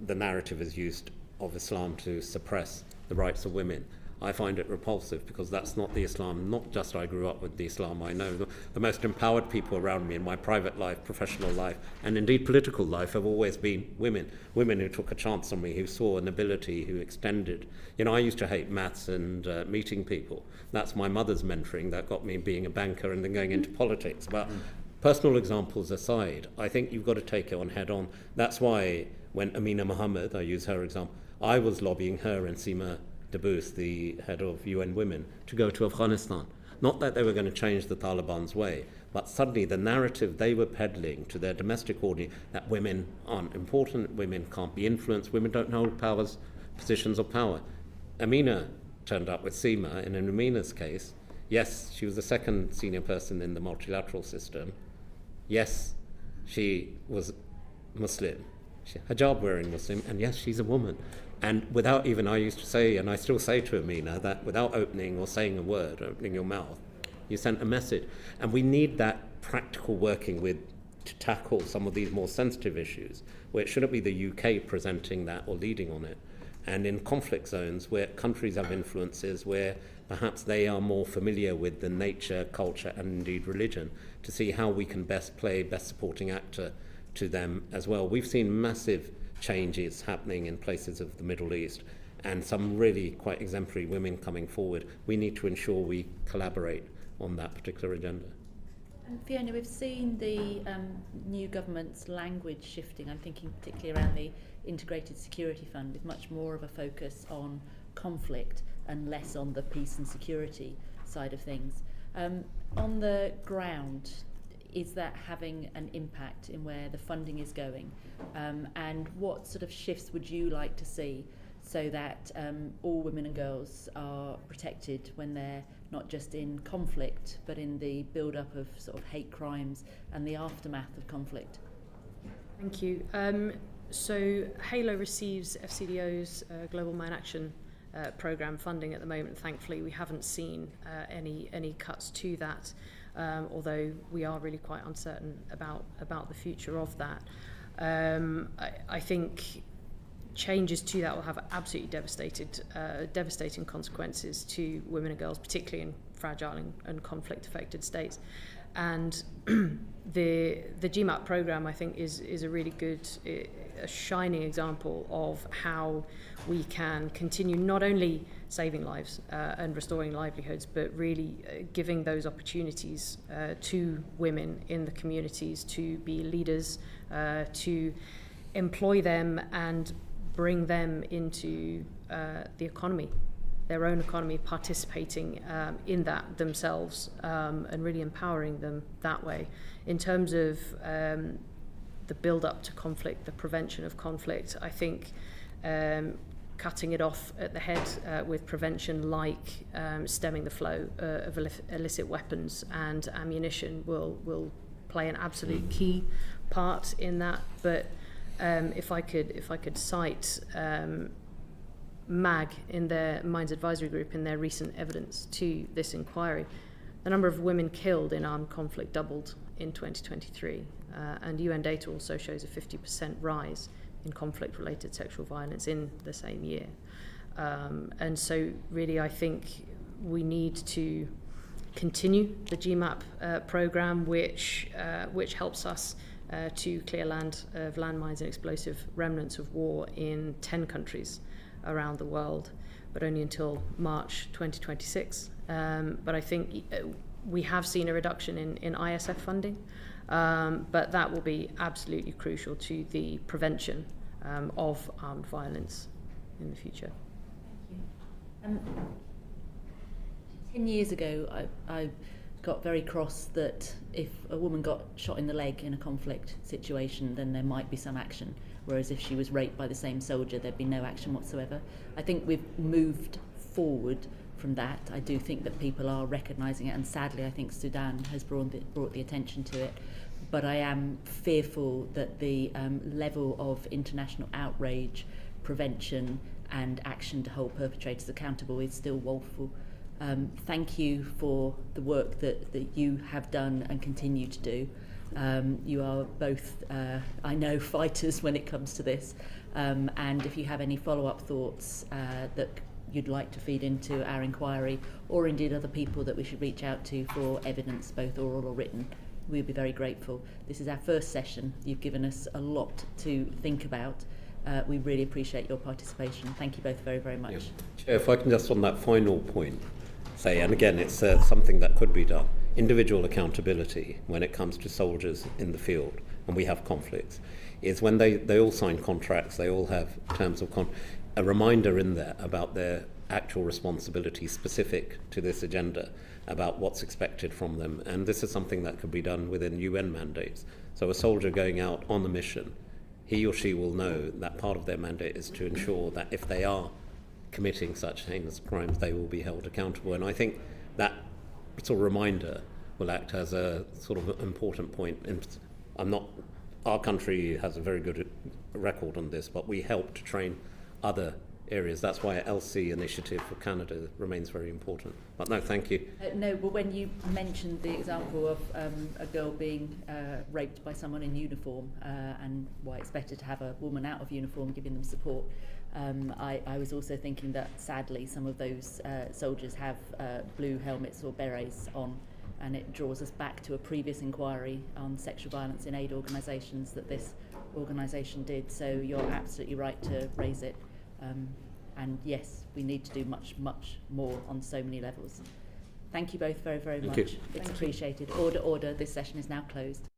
the narrative is used of Islam to suppress the rights of women, I find it repulsive, because that's not the Islam, not just I grew up with the Islam I know. The most empowered people around me in my private life, professional life, and indeed political life have always been women. Women who took a chance on me, who saw an ability, who extended. I used to hate maths and meeting people. That's my mother's mentoring that got me being a banker and then going into politics. But personal examples aside, I think you've got to take it on head on. That's why when Amina Mohammed, I use her example, I was lobbying her and Seema Dabus, the head of UN Women, to go to Afghanistan. Not that they were going to change the Taliban's way, but suddenly the narrative they were peddling to their domestic audience, that women aren't important, women can't be influenced, women don't hold positions of power. Amina turned up with Seema, and in Amina's case, yes, she was the second senior person in the multilateral system. Yes, she was Muslim, hijab-wearing Muslim, and yes, she's a woman. And without even, I used to say, and I still say to Amina, that without opening or saying a word, opening your mouth, you sent a message. And we need that practical working with to tackle some of these more sensitive issues, where it shouldn't be the UK presenting that or leading on it. And in conflict zones where countries have influences, where perhaps they are more familiar with the nature, culture, and indeed religion, to see how we can best play best supporting actor to them as well. We've seen massive changes happening in places of the Middle East, and some really quite exemplary women coming forward. We need to ensure we collaborate on that particular agenda. And Fiona, we've seen the new government's language shifting. I'm thinking particularly around the Integrated Security Fund, with much more of a focus on conflict and less on the peace and security side of things. On the ground, is that having an impact in where the funding is going? And what sort of shifts would you like to see so that all women and girls are protected when they're not just in conflict, but in the build-up of sort of hate crimes and the aftermath of conflict? Thank you. So HALO receives FCDO's Global Mine Action programme funding at the moment. Thankfully, we haven't seen any cuts to that, although we are really quite uncertain about the future of that. I think changes to that will have absolutely devastating consequences to women and girls, particularly in fragile and conflict-affected states. And the GMAP program, I think, is a really good, a shining example of how we can continue not only saving lives and restoring livelihoods, but really giving those opportunities to women in the communities to be leaders, to employ them and bring them into the economy, their own economy, participating in that themselves, and really empowering them that way. In terms of the build-up to conflict, the prevention of conflict, I think cutting it off at the head with prevention like stemming the flow of illicit weapons and ammunition will play an absolute key part in that. But if I could cite MAG in their Mines Advisory Group in their recent evidence to this inquiry, the number of women killed in armed conflict doubled in 2023, and UN data also shows a 50% rise in conflict-related sexual violence in the same year. And so really I think we need to continue the GMAP programme, which helps us to clear land of landmines and explosive remnants of war in 10 countries around the world, but only until March 2026. But I think we have seen a reduction in ISF funding, but that will be absolutely crucial to the prevention of armed violence in the future. Thank you. 10 years ago, I got very cross that if a woman got shot in the leg in a conflict situation, then there might be some action, whereas if she was raped by the same soldier, there'd be no action whatsoever. I think we've moved forward from that. I do think that people are recognising it, and sadly I think Sudan has brought the attention to it. But I am fearful that the level of international outrage, prevention and action to hold perpetrators accountable is still woeful. Thank you for the work that you have done and continue to do. You are both, I know, fighters when it comes to this. And if you have any follow-up thoughts that you'd like to feed into our inquiry, or indeed other people that we should reach out to for evidence, both oral or written, we'll be very grateful. This is our first session. You've given us a lot to think about. We really appreciate your participation. Thank you both very, very much. Yeah. Chair, if I can just on that final point say, and again, it's something that could be done, individual accountability when it comes to soldiers in the field, and we have conflicts, is when they all sign contracts, they all have terms of a reminder in there about their actual responsibility specific to this agenda, about what's expected from them. And this is something that could be done within UN mandates. So a soldier going out on a mission, he or she will know that part of their mandate is to ensure that if they are committing such heinous crimes, they will be held accountable. And I think that sort of reminder will act as a sort of important point. And our country has a very good record on this, but we help to train other areas. That's why LC initiative for Canada remains very important. But no, thank you. No, but when you mentioned the example of a girl being raped by someone in uniform and why it's better to have a woman out of uniform giving them support, I was also thinking that sadly some of those soldiers have blue helmets or berets on, and it draws us back to a previous inquiry on sexual violence in aid organisations that this organisation did. So you're absolutely right to raise it. And yes, we need to do much, much more on so many levels. Thank you both very, very much. It's appreciated. Order, order. This session is now closed.